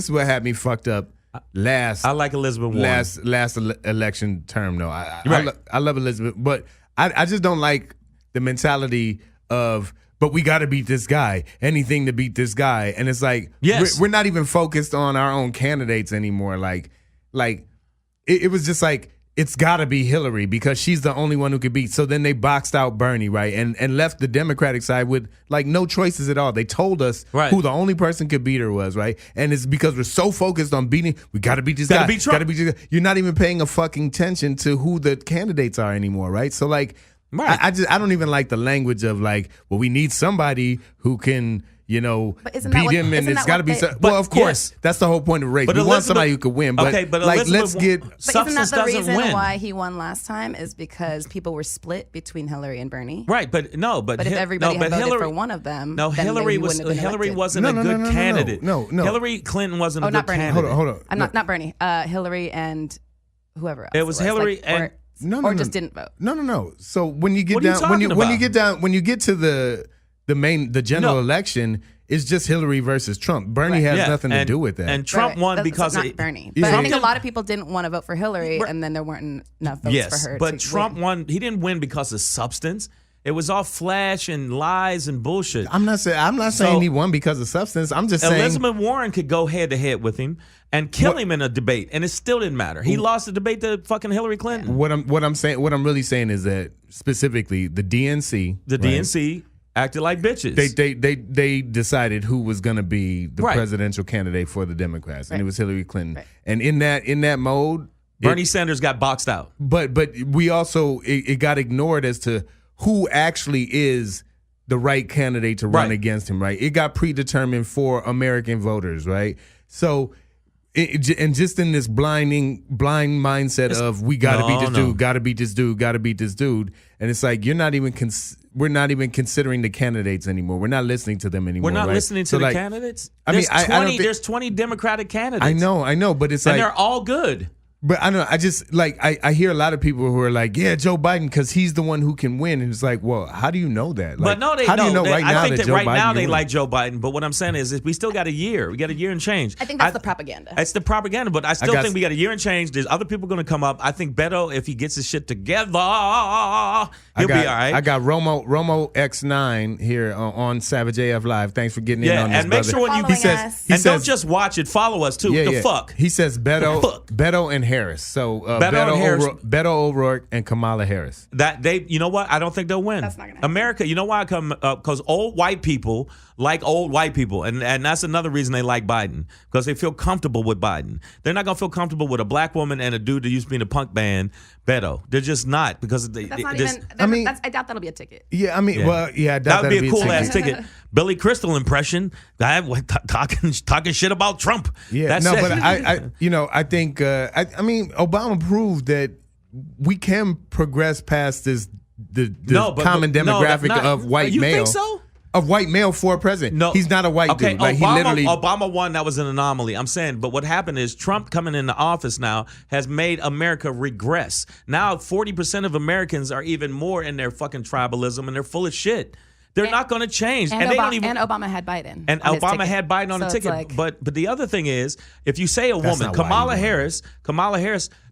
is what had me fucked up last. I like Elizabeth Warren. Last election term though. Right. I love Elizabeth, but I just don't like the mentality of. But we got to beat this guy. Anything to beat this guy, and it's like Yes. we're not even focused on our own candidates anymore. Like it was just like it's got to be Hillary because she's the only one who could beat. So then they boxed out Bernie, right, and left the Democratic side with like no choices at all. They told us who the only person could beat her was, right, and it's because we're so focused on beating. We got to beat this guy. Beat Trump. Got to beat this guy. You're not even paying a fucking attention to who the candidates are anymore, right? So like. Right. I don't even like the language of like, well, we need somebody who can, But isn't that beat what- him, and isn't it's that got to what be. they- Well, of course, yes. that's the whole point of race. But We want Elizabeth- somebody who could win, but Okay, but like, Elizabeth let's get. But isn't that substance the doesn't reason win. why he won last time? Is because people were split between Hillary and Bernie. Right, but If everybody had voted for one of them, No, then Hillary maybe was wouldn't have been Hillary elected. wasn't a good candidate. No. Hillary Clinton wasn't Oh, a not good Bernie. candidate. Hold on. I'm not Bernie. Hillary and whoever else. It was Hillary and- or just didn't vote. No. So when you get What are you down, when you talking get down, when you get to the general No. election, it's just Hillary versus Trump. Bernie Right. has Yeah, nothing to do with that. And Trump Right. won That's because not of Bernie. Yeah. But I think Trump a lot of people didn't want to vote for Hillary, and then there weren't enough votes Yes, for her. but to Trump win. won. He didn't win because of substance. It was all flash and lies and bullshit. I'm not saying he won because of substance. I'm just saying Elizabeth Warren could go head to head with him and kill him in a debate, and it still didn't matter. He lost the debate to fucking Hillary Clinton. what I'm really saying is that specifically the DNC, The right, DNC acted like bitches. They decided who was going to be the Right. presidential candidate for the Democrats, and it Right. was Hillary Clinton. Right. And in that mode, Bernie Sanders got boxed out. but we also it got ignored as to who actually is the right candidate to run Right. against him. Right, it got predetermined for American voters. Right, so. And just in this blind mindset of we got to beat this dude, got to beat this dude, got to beat this dude, and it's like we're not even considering the candidates anymore. We're not listening to them anymore. We're not right? listening to So, the like, candidates. I mean, There's I don't think- there's 20 Democratic candidates. I know, but it's and like they're all good. But I don't know. I just like I hear a lot of people who are like, yeah, Joe Biden because he's the one who can win, and it's like, well, how do you know that? Like, But no, how do you know they- right now I think that Joe right Biden now can they win? like Joe Biden. But what I'm saying is we still got a year. We got a year and change. I think that's the propaganda. It's the propaganda, but I still got- think we got a year and change. There's other people going to come up. I think Beto, if he gets his shit together, he'll be all right. I got Romo X9 here on Savage AF Live. Thanks for getting in on this, and make brother. sure when you Following he says us. he and says don't just watch it, follow us too. The fuck. He says fuck? Beto and Harris. So Beto and Harris. Beto O'Rourke and Kamala Harris. That you know what? I don't think they'll win. That's not gonna happen. America, you know why? Because old white people like old white people, and that's another reason they like Biden because they feel comfortable with Biden. They're not gonna feel comfortable with a black woman and a dude that used to be in a punk band, Beto. They're just not because That's not this- even. I mean- I doubt that'll be a ticket. Yeah, I mean, Yeah. well, yeah, I doubt that would be that'd a cool ticket. ass ticket. Billy Crystal impression. Guy talking shit about Trump. Yeah, That's no, it. but I think I mean Obama proved that we can progress past the common demographic of white you male. think so? Of white male for president. No, he's not a white okay, dude. Like Obama, he literally. Obama won. That was an anomaly. I'm saying, but what happened is Trump coming into office now has made America regress. Now 40% of Americans are even more in their fucking tribalism, and they're full of shit. They're not going to change. And Obama had Biden. And Obama had Biden on the ticket. Like, but the other thing is, if you say a woman, Kamala Harris,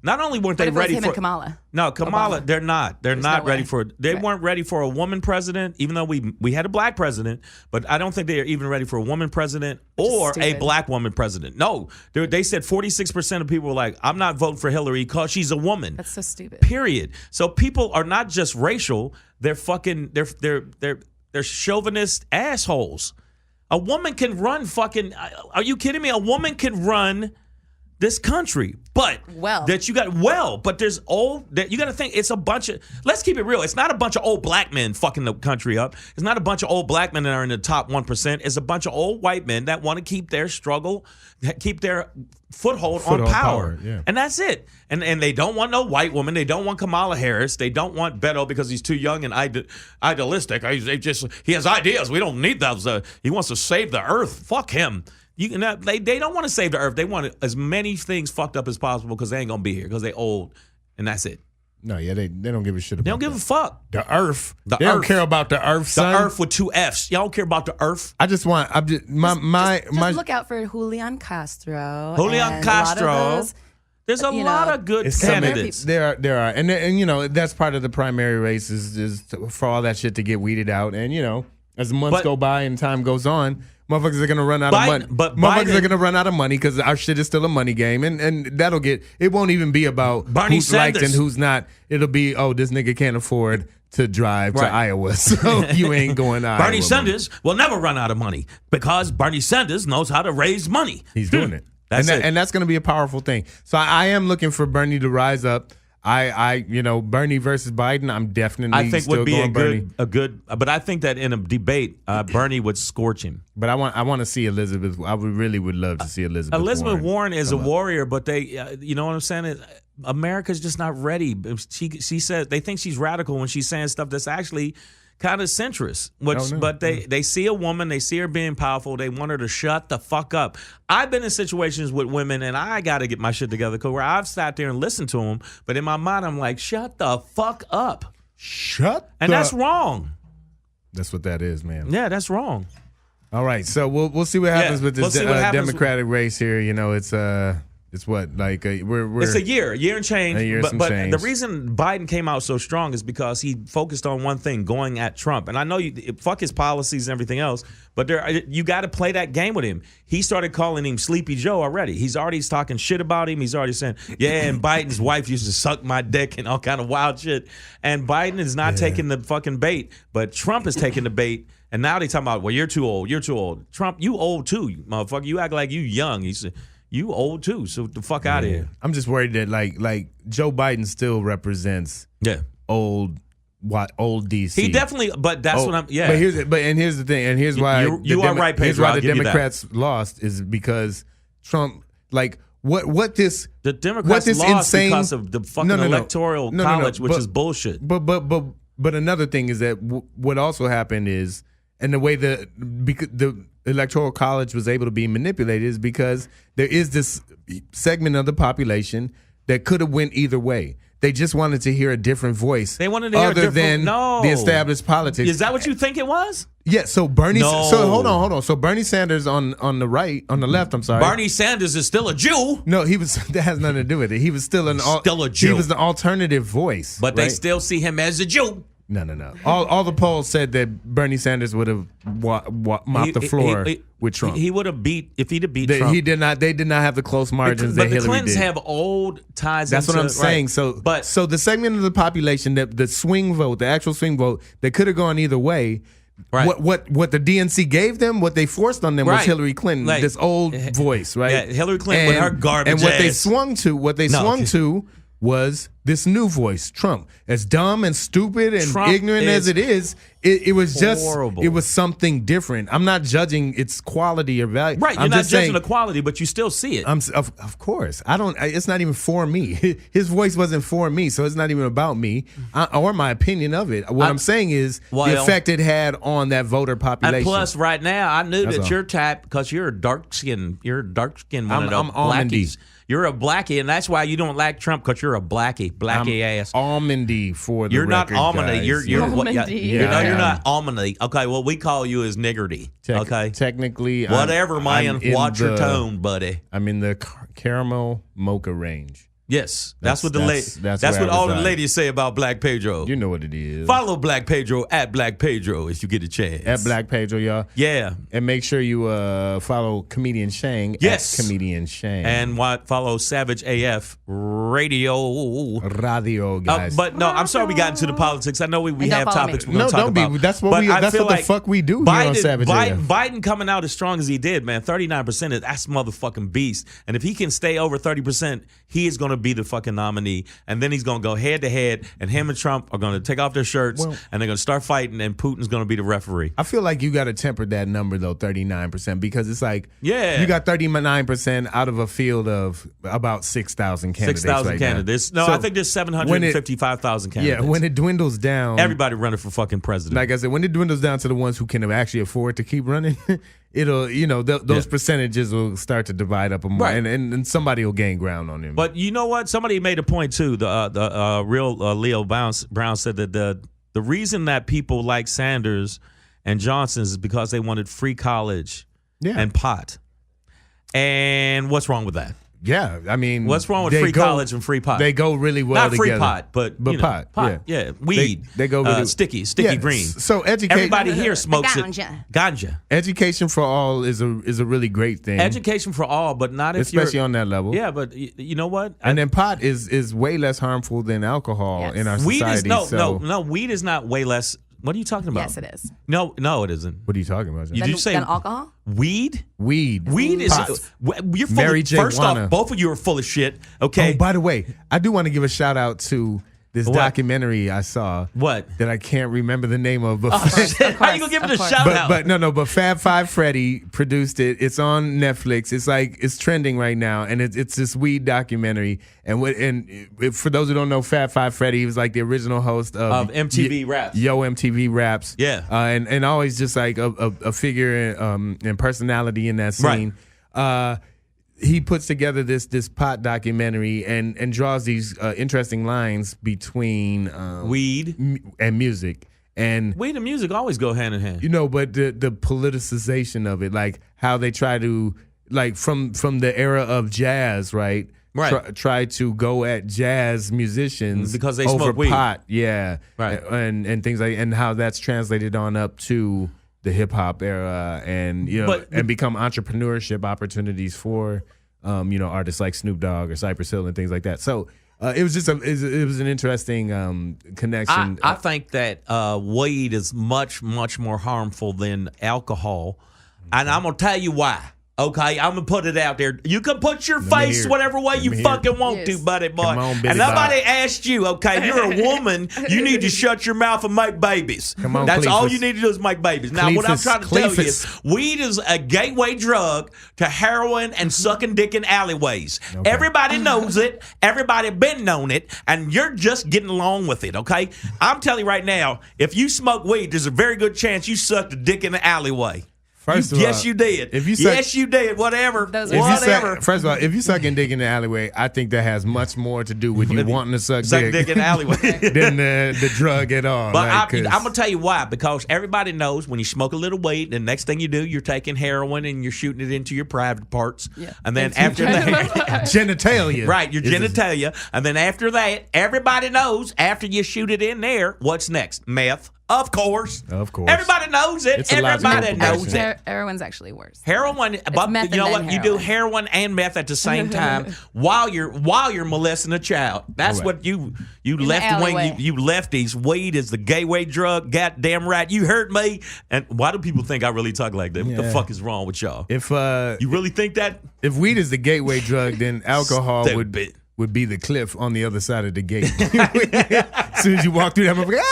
not only weren't they ready for Kamala. No, Kamala, Obama. they're not. They're not ready for it. They weren't ready for a woman president, even though we had a black president, but I don't think they are even ready for a woman president or a black woman president. No. They said 46% of people were like, I'm not voting for Hillary because she's a woman. That's so stupid. Period. So people are not just racial, they're chauvinist assholes. A woman can run are you kidding me? A woman can run this country, but you got to think it's a bunch of, let's keep it real. It's not a bunch of old black men fucking the country up. It's not a bunch of old black men that are in the top 1%. It's a bunch of old white men that want to keep their foothold on power. Yeah. And that's it. And they don't want no white woman. They don't want Kamala Harris. They don't want Beto because he's too young and idealistic. He has ideas. We don't need those. He wants to save the earth. Fuck him. They don't want to save the earth. They want as many things fucked up as possible because they ain't gonna be here because they old, and that's it. No, yeah, they don't give a shit about. They don't give a fuck. The earth. They don't care about the earth. Son. The earth with 2 F's. Y'all don't care about the earth. Just look out for Julian Castro. There's a lot of good candidates. There are, and that's part of the primary race is for all that shit to get weeded out, and as the months go by and time goes on. Motherfuckers are gonna run out of money. Motherfuckers are gonna run out of money because our shit is still a money game, and that'll get. It won't even be about who's Sanders. liked and who's not. It'll be this nigga can't afford to drive to Iowa, so you ain't going to Iowa. Bernie Sanders will never run out of money because Bernie Sanders knows how to raise money. He's doing it. And that's going to be a powerful thing. So I am looking for Bernie to rise up. Bernie versus Biden, I'm definitely I think still would be going a good, but I think that in a debate, Bernie would scorch him. But I want to see Elizabeth. I really would love to see Elizabeth. Warren is a warrior, but they, you know what I'm saying? America's just not ready. She says they think she's radical when she's saying stuff that's actually kind of centrist. But they see a woman, they see her being powerful, they want her to shut the fuck up. I've been in situations with women, and I got to get my shit together because where I've sat there and listened to them, but in my mind I'm like, shut the fuck up. That's wrong. That's what that is, man. Yeah, that's wrong. All right, so we'll see what happens with this Democratic race here. It's what we're it's a year and change. But change. The reason Biden came out so strong is because he focused on one thing, going at Trump. And I know fuck his policies and everything else, but you got to play that game with him. He started calling him Sleepy Joe already. He's already talking shit about him. He's already saying, yeah, and Biden's wife used to suck my dick and all kind of wild shit. And Biden is not taking the fucking bait, but Trump is taking the bait. And now they talking about, well, you're too old. You're too old. Trump, you old too, motherfucker. You act like you young. He said, you old too, so the fuck out of here. I'm just worried that like Joe Biden still represents old DC. He definitely, but that's what I'm. Yeah. But here's the thing, and here's why you are right, Pedro. Here's why the Democrats lost is because Trump. Like what this the Democrats lost insane, because of the fucking electoral college, which is bullshit. But another thing is that what also happened is, and the way the electoral college was able to be manipulated is because there is this segment of the population that could have went either way. They just wanted to hear a different voice. They wanted to hear the established politics. Is that what you think it was? Yeah. So Bernie. No. So hold on. So Bernie Sanders on the left. I'm sorry. Bernie Sanders is still a Jew. No, he was. That has nothing to do with it. He was still a Jew. He was the alternative voice. But they still see him as a Jew. No. All the polls said that Bernie Sanders would have mopped the floor with Trump. He would have beat Trump. He did not. They did not have the close margins that Hillary did. But the Clintons have old ties. That's what I'm saying. Right. So the segment of the population that the swing vote, the actual swing vote, that could have gone either way. Right. What the DNC gave them, what they forced on them was Hillary Clinton, this old voice, right? Yeah, Hillary Clinton with her garbage. And what they swung to was this new voice, Trump. As dumb and stupid and ignorant as it is, it was just horrible. It was something different. I'm not judging its quality or value. Right, you're not judging the quality, but you still see it. Of course. It's not even for me. His voice wasn't for me, so it's not even about me or my opinion of it. What I'm saying is the effect it had on that voter population. And plus, right now, I knew that your type, because you're a dark skin one of the blackies. You're a blackie, and that's why you don't like Trump, because you're a blackie. blacky ass. Almondy for the You're not record, almondy. guys. You're what? Almondy. You're Yeah. not almondy. Okay, what we call you is niggerty. Okay, Technically, whatever, man. I'm in Watch your the- tone, buddy. I'm in the caramel mocha range. Yes, That's- that's that's what where I all the reside. ladies say about Black Pedro. You know what it is. Follow Black Pedro at Black Pedro if you get a chance. At Black Pedro, y'all. Yeah. And make sure you follow Comedian Shang Yes. at Comedian Shang. And follow Savage AF Radio. Radio, guys. But no, I'm sorry we got into the politics. I know we And don't have follow topics me. we're going to talk don't be. about. That's what But we. I That's feel what the like fuck we do here on Savage AF. Biden coming out as strong as he did, man. 39%. That's motherfucking beast. And if he can stay over 30%, he is going to be the fucking nominee. And then he's going to go head to head, and him and Trump are going to take off their shirts, and they're going to start fighting, and Putin's going to be the referee. I feel like you got to temper that number though, 39%, because it's like you got 39% out of a field of about 6,000 candidates. 6,000 right candidates. Now. No, So I think there's 755,000 candidates. Yeah, when it dwindles down, everybody running for fucking president. like I said, when it dwindles down to the ones who can actually afford to keep running, it'll those percentages will start to divide up more, Right. and somebody will gain ground on him. But you know what? Somebody made a point too. The real Leo Brown said that the reason that people like Sanders and Johnson is because they wanted free college and pot. And what's wrong with that? Yeah, I mean, What's wrong with free college and free pot? They go really well Not free together. pot, but you know, pot. Yeah, weed. They go really sticky Yeah, green. So Everybody here smokes it. Ganja. Ganja. Education for all is a really great thing, Education for all, but not if especially you're on that level. Yeah, but you know what? And then pot is way less harmful than alcohol Yes. in our Weed society. is so no. Weed is not way less. What are you talking about? Yes, it is. No, it isn't. What are you talking about? John? Did you say Than alcohol? weed? Weed. Weed is Pot. you're full Mary of, J. first Wanna. off, both of you are full of shit. Okay. Oh, by the way, I do want to give a shout out to this What? documentary I saw. What? That I can't remember the name of. But How you gonna give it a shout out? but Fab Five Freddy produced it. It's on Netflix. It's trending right now, and it's this weed documentary. And for those who don't know, Fab Five Freddy, he was like the original host of MTV Raps. Yo MTV Raps. Yeah. And always just like a figure and personality in that scene. Right. He puts together this pot documentary and draws these interesting lines between Weed. and music. And Weed and music always go hand in hand. but the politicization of it, like how they try to, like from the era of jazz, right? Right. Try to go at jazz musicians Because they over smoke weed. pot, yeah, Right. and things like, and how that's translated on up to the hip hop era, and and become entrepreneurship opportunities for artists like Snoop Dogg or Cypress Hill and things like that. So it was just it was an interesting connection. I think that weed is much, much more harmful than alcohol. And I'm going to tell you why. Okay, I'm going to put it out there. You can put your face whatever way you fucking want to, buddy boy. Come on, Billy and nobody Bob. asked you, okay? You're a woman. You need to shut your mouth and make babies. Come on, That's all Cleefus. you need to do is make babies. Now, what I'm Cleefus, trying to tell you is Cleefus. weed is a gateway drug to heroin and sucking dick in alleyways. Everybody knows it. Everybody been known it. And you're just getting along with it, okay? I'm telling you right now, if you smoke weed, there's a very good chance you sucked a dick in the alleyway. First of Yes, all, you did. if you suck- Yes, you did. Whatever. Those are- Whatever. First of all, if you sucking dick in the alleyway, I think that has much more to do with you wanting to suck Suck dick in the alleyway. than the drug at all. But like, I'm going to tell you why. Because everybody knows when you smoke a little weed, the next thing you do, you're taking heroin and you're shooting it into your private parts. Yeah. And then after that, genitalia. right, your is a- genitalia. And then after that, everybody knows after you shoot it in there, what's next? Meth. Of course. Of course. Everybody knows it. It's a logical Everybody knows progression. it. Heroin's actually worse. Heroin, but meth you know and what? then You do heroin. heroin and meth at the same time while you're molesting a child. That's All right. what you the left wing. alleyway. You lefties. Weed is the gateway drug. Goddamn right. You heard me. And why do people think I really talk like that? What the Yeah. fuck is wrong with y'all? If You really think that? if weed is the gateway drug, then alcohol Stupid. would be the cliff on the other side of the gate. As soon as you walk through that, I'm like,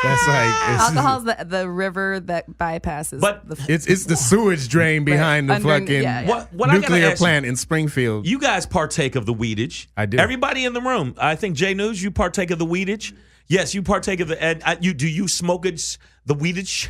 that's like Alcohol's the river that bypasses. But the, it's the sewage drain behind the Underneath- fucking yeah, yeah. What I gotta nuclear ask plant in Springfield. You guys partake of the weedage. I do. Everybody in the room. I think Jay News, you partake of the weedage. Yes, you partake of the. And do you smoke it, the weedage?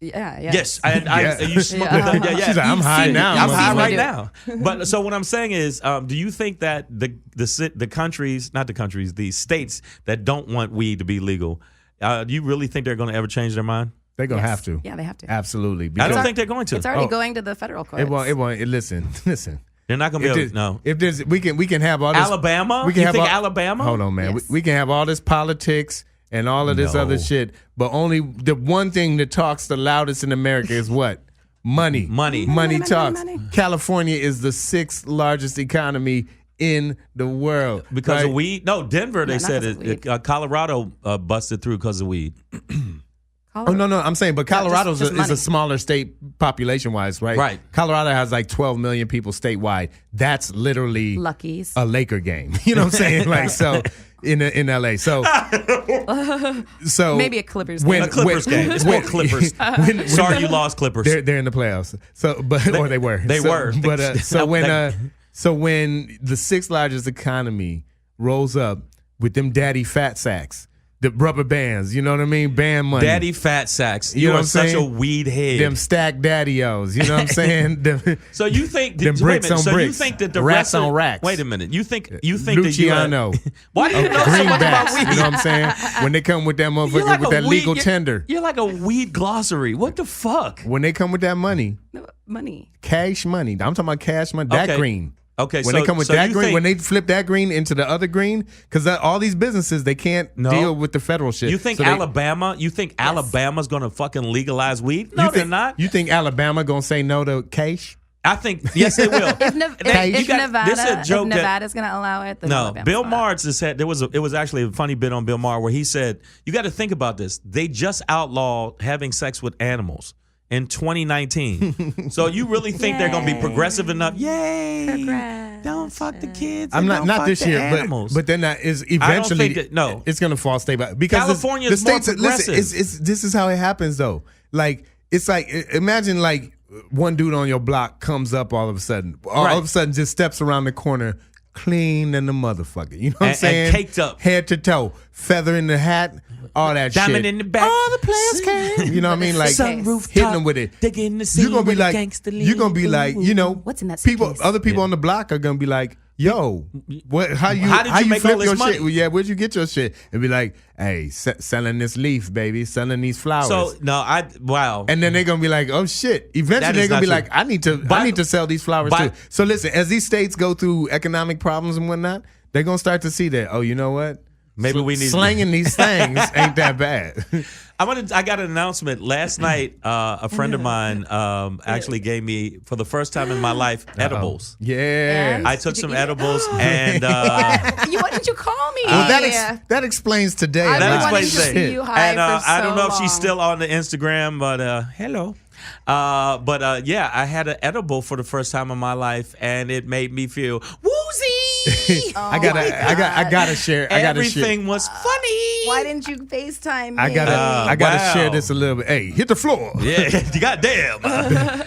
Yeah. Yes, you smoked it. Yeah. She's like, I'm high now. I'm high motherfucker. right now. But so what I'm saying is, do you think that the countries, not the countries, the states that don't want weed to be legal, do you really think they're going to ever change their mind? They're going to have to. Yeah, they have to. Absolutely. I don't think they're going to. It's already going to the federal courts. It won't. Listen. They're not going to be able to. No. If there's, we can have all this. Alabama? We can You have think all, Alabama? Hold on, man. Yes. We can have all this politics and all of this other shit, but only the one thing that talks the loudest in America is what? Money. Money talks. money. California is the 6th largest economy in the world. Because right? of weed? No, Denver, they not said because of it. weed. Colorado busted through because of weed. Oh, no, I'm saying, but Colorado just is money. a smaller state population-wise, right? Right. Colorado has like 12 million people statewide. That's literally Luckies. a Laker game. You know what I'm saying? Like, so in LA. So Maybe a Clippers game. A Clippers game. It's more Clippers. Sorry you lost Clippers. They're in the playoffs. So, or they were. They were. But so when the 6th largest economy rolls up with them daddy fat sacks, the rubber bands, you know what I mean? Band money. Daddy fat sacks. You You know are what I'm such a saying? weed head. Them stacked daddy-os, you know what I'm saying? Them, So you think them wait a bricks minute, on so you bricks. think that the Racks rest of, on racks. Wait a minute. You think Luciano. the US, why do you know so much about greenbacks, weed? you know what I'm saying? When they come with that motherfucker You're like with a that legal weed- tender. You're like a weed glossary. What the fuck? When they come with that money, No, money. cash money. I'm talking about cash money. That Okay. green. Okay, When so- they come with so that you green, think- when they flip that green into the other green, because all these businesses, they can't No. deal with the federal shit. You think So they- Alabama? You think Alabama's gonna fucking legalize weed? No, you they're think, not. You think Alabama gonna say no to cash? I think yes, they will. If Nevada, this is a joke that Nevada's going to allow it, then no. Alabama's Bill not. Maher just said it was actually a funny bit on Bill Maher where he said you got to think about this. They just outlawed having sex with animals in 2019. So you really think they're going to be progressive enough? Yay! Progressive. Don't fuck the kids. I'm and not don't not fuck this the year, animals. but then that is eventually think no. it's gonna fall state by because California the is more states. Listen, progressive. this is how it happens though. Like it's like imagine like one dude on your block comes up all of a sudden, all of a sudden just steps around the corner, clean than the motherfucker. You know what I'm And saying? caked up. head to toe, feather in the hat, all that Diamond shit. in the back. All the players came. You know what I mean? Like Sunroof hitting them with it. Digging the You're gonna be with like, gangster lean. you're gonna be like, you know, What's in that people, suitcase? other people on the block are gonna be like, yo, what? How did you make flip all this your money? shit? Well, yeah, where'd you get your shit? And be like, hey, selling this leaf, baby, selling these flowers. So no, wow. and then they're gonna be like, oh shit. Eventually That they're is gonna be not like, true. I need to sell these flowers But- too. So listen, as these states go through economic problems and whatnot, they're gonna start to see that. Oh, you know what? Maybe we need slanging these things ain't that bad. I got an announcement last night. A friend of mine actually gave me for the first time in my life edibles. Yeah. I took Did you some eat it? edibles and Why didn't you call me? Well, that explains today. I've a been lot. wanting to explains see it. you high and for I don't so know if she's long. still on the Instagram, but hello. Yeah, I had an edible for the first time in my life, and it made me feel woozy. I gotta share. Everything was funny. Why didn't you FaceTime me? I gotta wow. share this a little bit. Hey, hit the floor. Yeah, goddamn.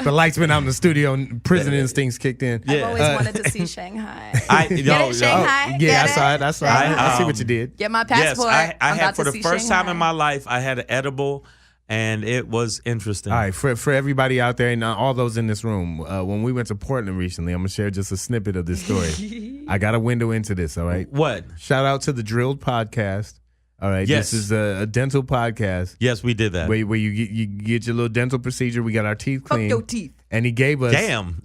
The lights went out in the studio and prison instincts kicked in. I've Yeah. always wanted to see Shanghai. Get Shanghai? Yeah, I Get saw it? it. I saw it. I see what you did. Get my Yes, passport. I I'm had about for to the see first time Shanghai. in my life, I had an edible, and it was interesting. All right, for everybody out there and all those in this room, when we went to Portland recently, I'm gonna share just a snippet of this story. I got a window into this. All right. What? Shout out to the Drilled podcast. All right. Yes. This is a dental podcast Yes, we did that. where you get your little dental procedure. We got our teeth Fuck cleaned. your teeth. And he gave us Damn.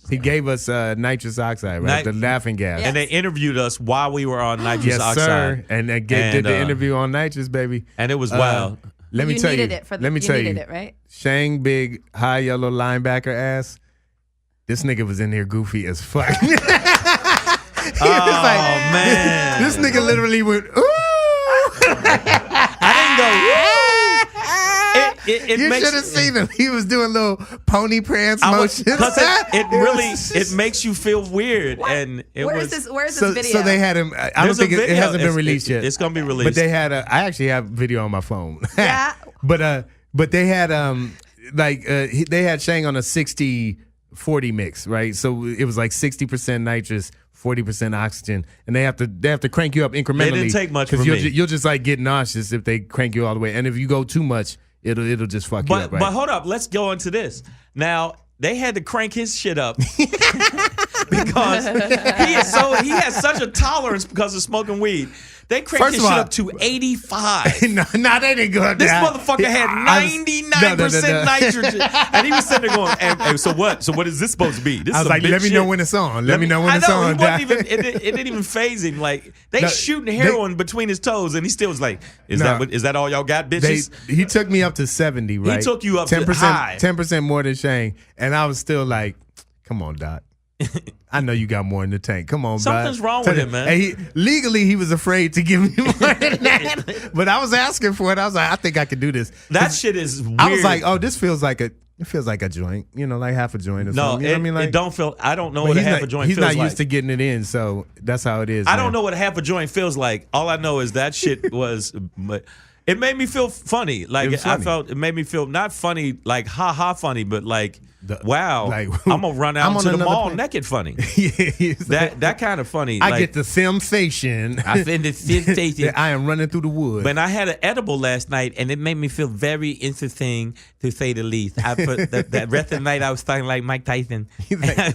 nitrous oxide, right? The laughing gas. And they interviewed us while we were on nitrous Yes, oxide. sir. And they did the And, interview on nitrous, baby. And it was wild. Let me You tell you. needed it for the- let me you tell needed you. it, right? Shang big high yellow linebacker ass. This nigga was in here goofy as fuck. Oh, man. This nigga literally went, ooh. I didn't go, It You makes should have seen him. He was doing little pony prance motions. Because it really was- it makes you feel weird, and it Where was. is this? Where's So, this video? so they had him. I don't There's a think it video. hasn't been It's- released yet. It's gonna be released. But they had I actually have video on my phone. Yeah. But they had they had Shang on a 60-40 mix, right? So it was like 60% nitrous, 40% oxygen, and they have to crank you up incrementally. They didn't take much because from me. you'll just like get nauseous if they crank you all the way, and if you go too much, it'll just fuck you up. Right? But hold up, let's go into this now. They had to crank his shit up because he has such a tolerance because of smoking weed. They cranked his shit up to 85. no, they didn't go up This there. motherfucker had 99% nitrogen, and he was sitting there going, hey, "So what? So what is this supposed to be?" This I was is like, "Let me know when it's on. Let me know when it's on." He wasn't even, it didn't even phase him. Like they shooting heroin between his toes, and he still was like, "Is that all y'all got, bitches?" He took me up to 70. Right? He took you up 10% to high. 10% more than Shang, and I was still like, "Come on, Doc." I know you got more in the tank. Come on, something's bud. wrong with him, man. And legally, he was afraid to give me more than that. But I was asking for it. I was like, I think I could do this. That shit is weird. I was like, oh, this feels like a joint. You know, like half a joint or something. You know what I mean? Like, it don't feel. I don't know what a half a joint feels like. He's not used to getting it in, so that's how it is. I don't know what a half a joint feels like. All I know is that shit was. It made me feel funny. Like it made me feel not funny, like ha ha funny, but like. Wow, like, I'm gonna run out to the mall naked funny. that kind of funny. I get the sensation. I feel the sensation. I am running through the woods. But I had an edible last night, and it made me feel very interesting, to say the least. I put that rest of the night I was starting like Mike Tyson.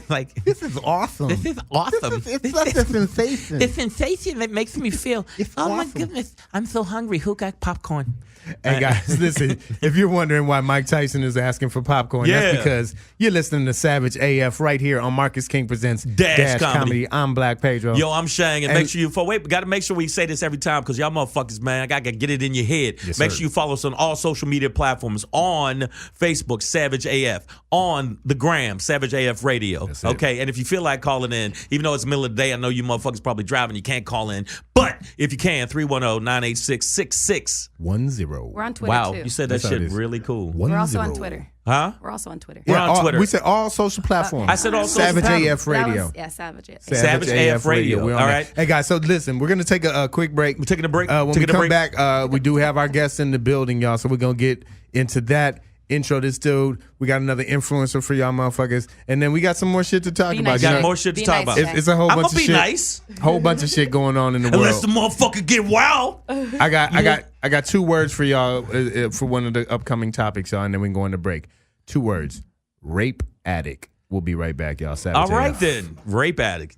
Like, this is awesome. This is awesome. It's such a sensation. The sensation that makes me feel. My goodness, I'm so hungry. Who got popcorn? Hey guys, listen, if you're wondering why Mike Tyson is asking for popcorn, that's because you're listening to Savage AF right here on Marcus King Presents Dash Comedy. I'm Black Pedro. Yo, I'm Shang, and make sure you gotta make sure we say this every time because y'all motherfuckers, man, I gotta get it in your head. Yes, make sir. sure you follow us on all social media platforms, on Facebook, Savage AF, on the gram, Savage AF Radio. Okay, and if you feel like calling in, even though it's the middle of the day, I know you motherfuckers probably driving, you can't call in, but if you can, 310-986-6610. We're on Twitter wow, too. you said that shit really cool. We're also on Twitter. Huh? We're also on Twitter. We're on Twitter. We said all social platforms. I said all social Savage platforms. AF Radio. Savage AF. Savage AF Radio. We're on all that. right. Hey guys, so listen, we're gonna take a quick break. We're taking a break. When we come back, we do have our guests in the building, y'all. So we're gonna get into that. Intro this dude. We got another influencer for y'all motherfuckers, and then we got some more shit to talk about. We got more shit to talk about. It's a whole bunch of shit. Nice. Whole bunch of shit going on in the world. Unless the motherfucker get wild. I got 2 words for y'all for one of the upcoming topics, y'all, and then we can go into break. 2 words: rape addict. We'll be right back, y'all. Savage All right AF. then, rape addict.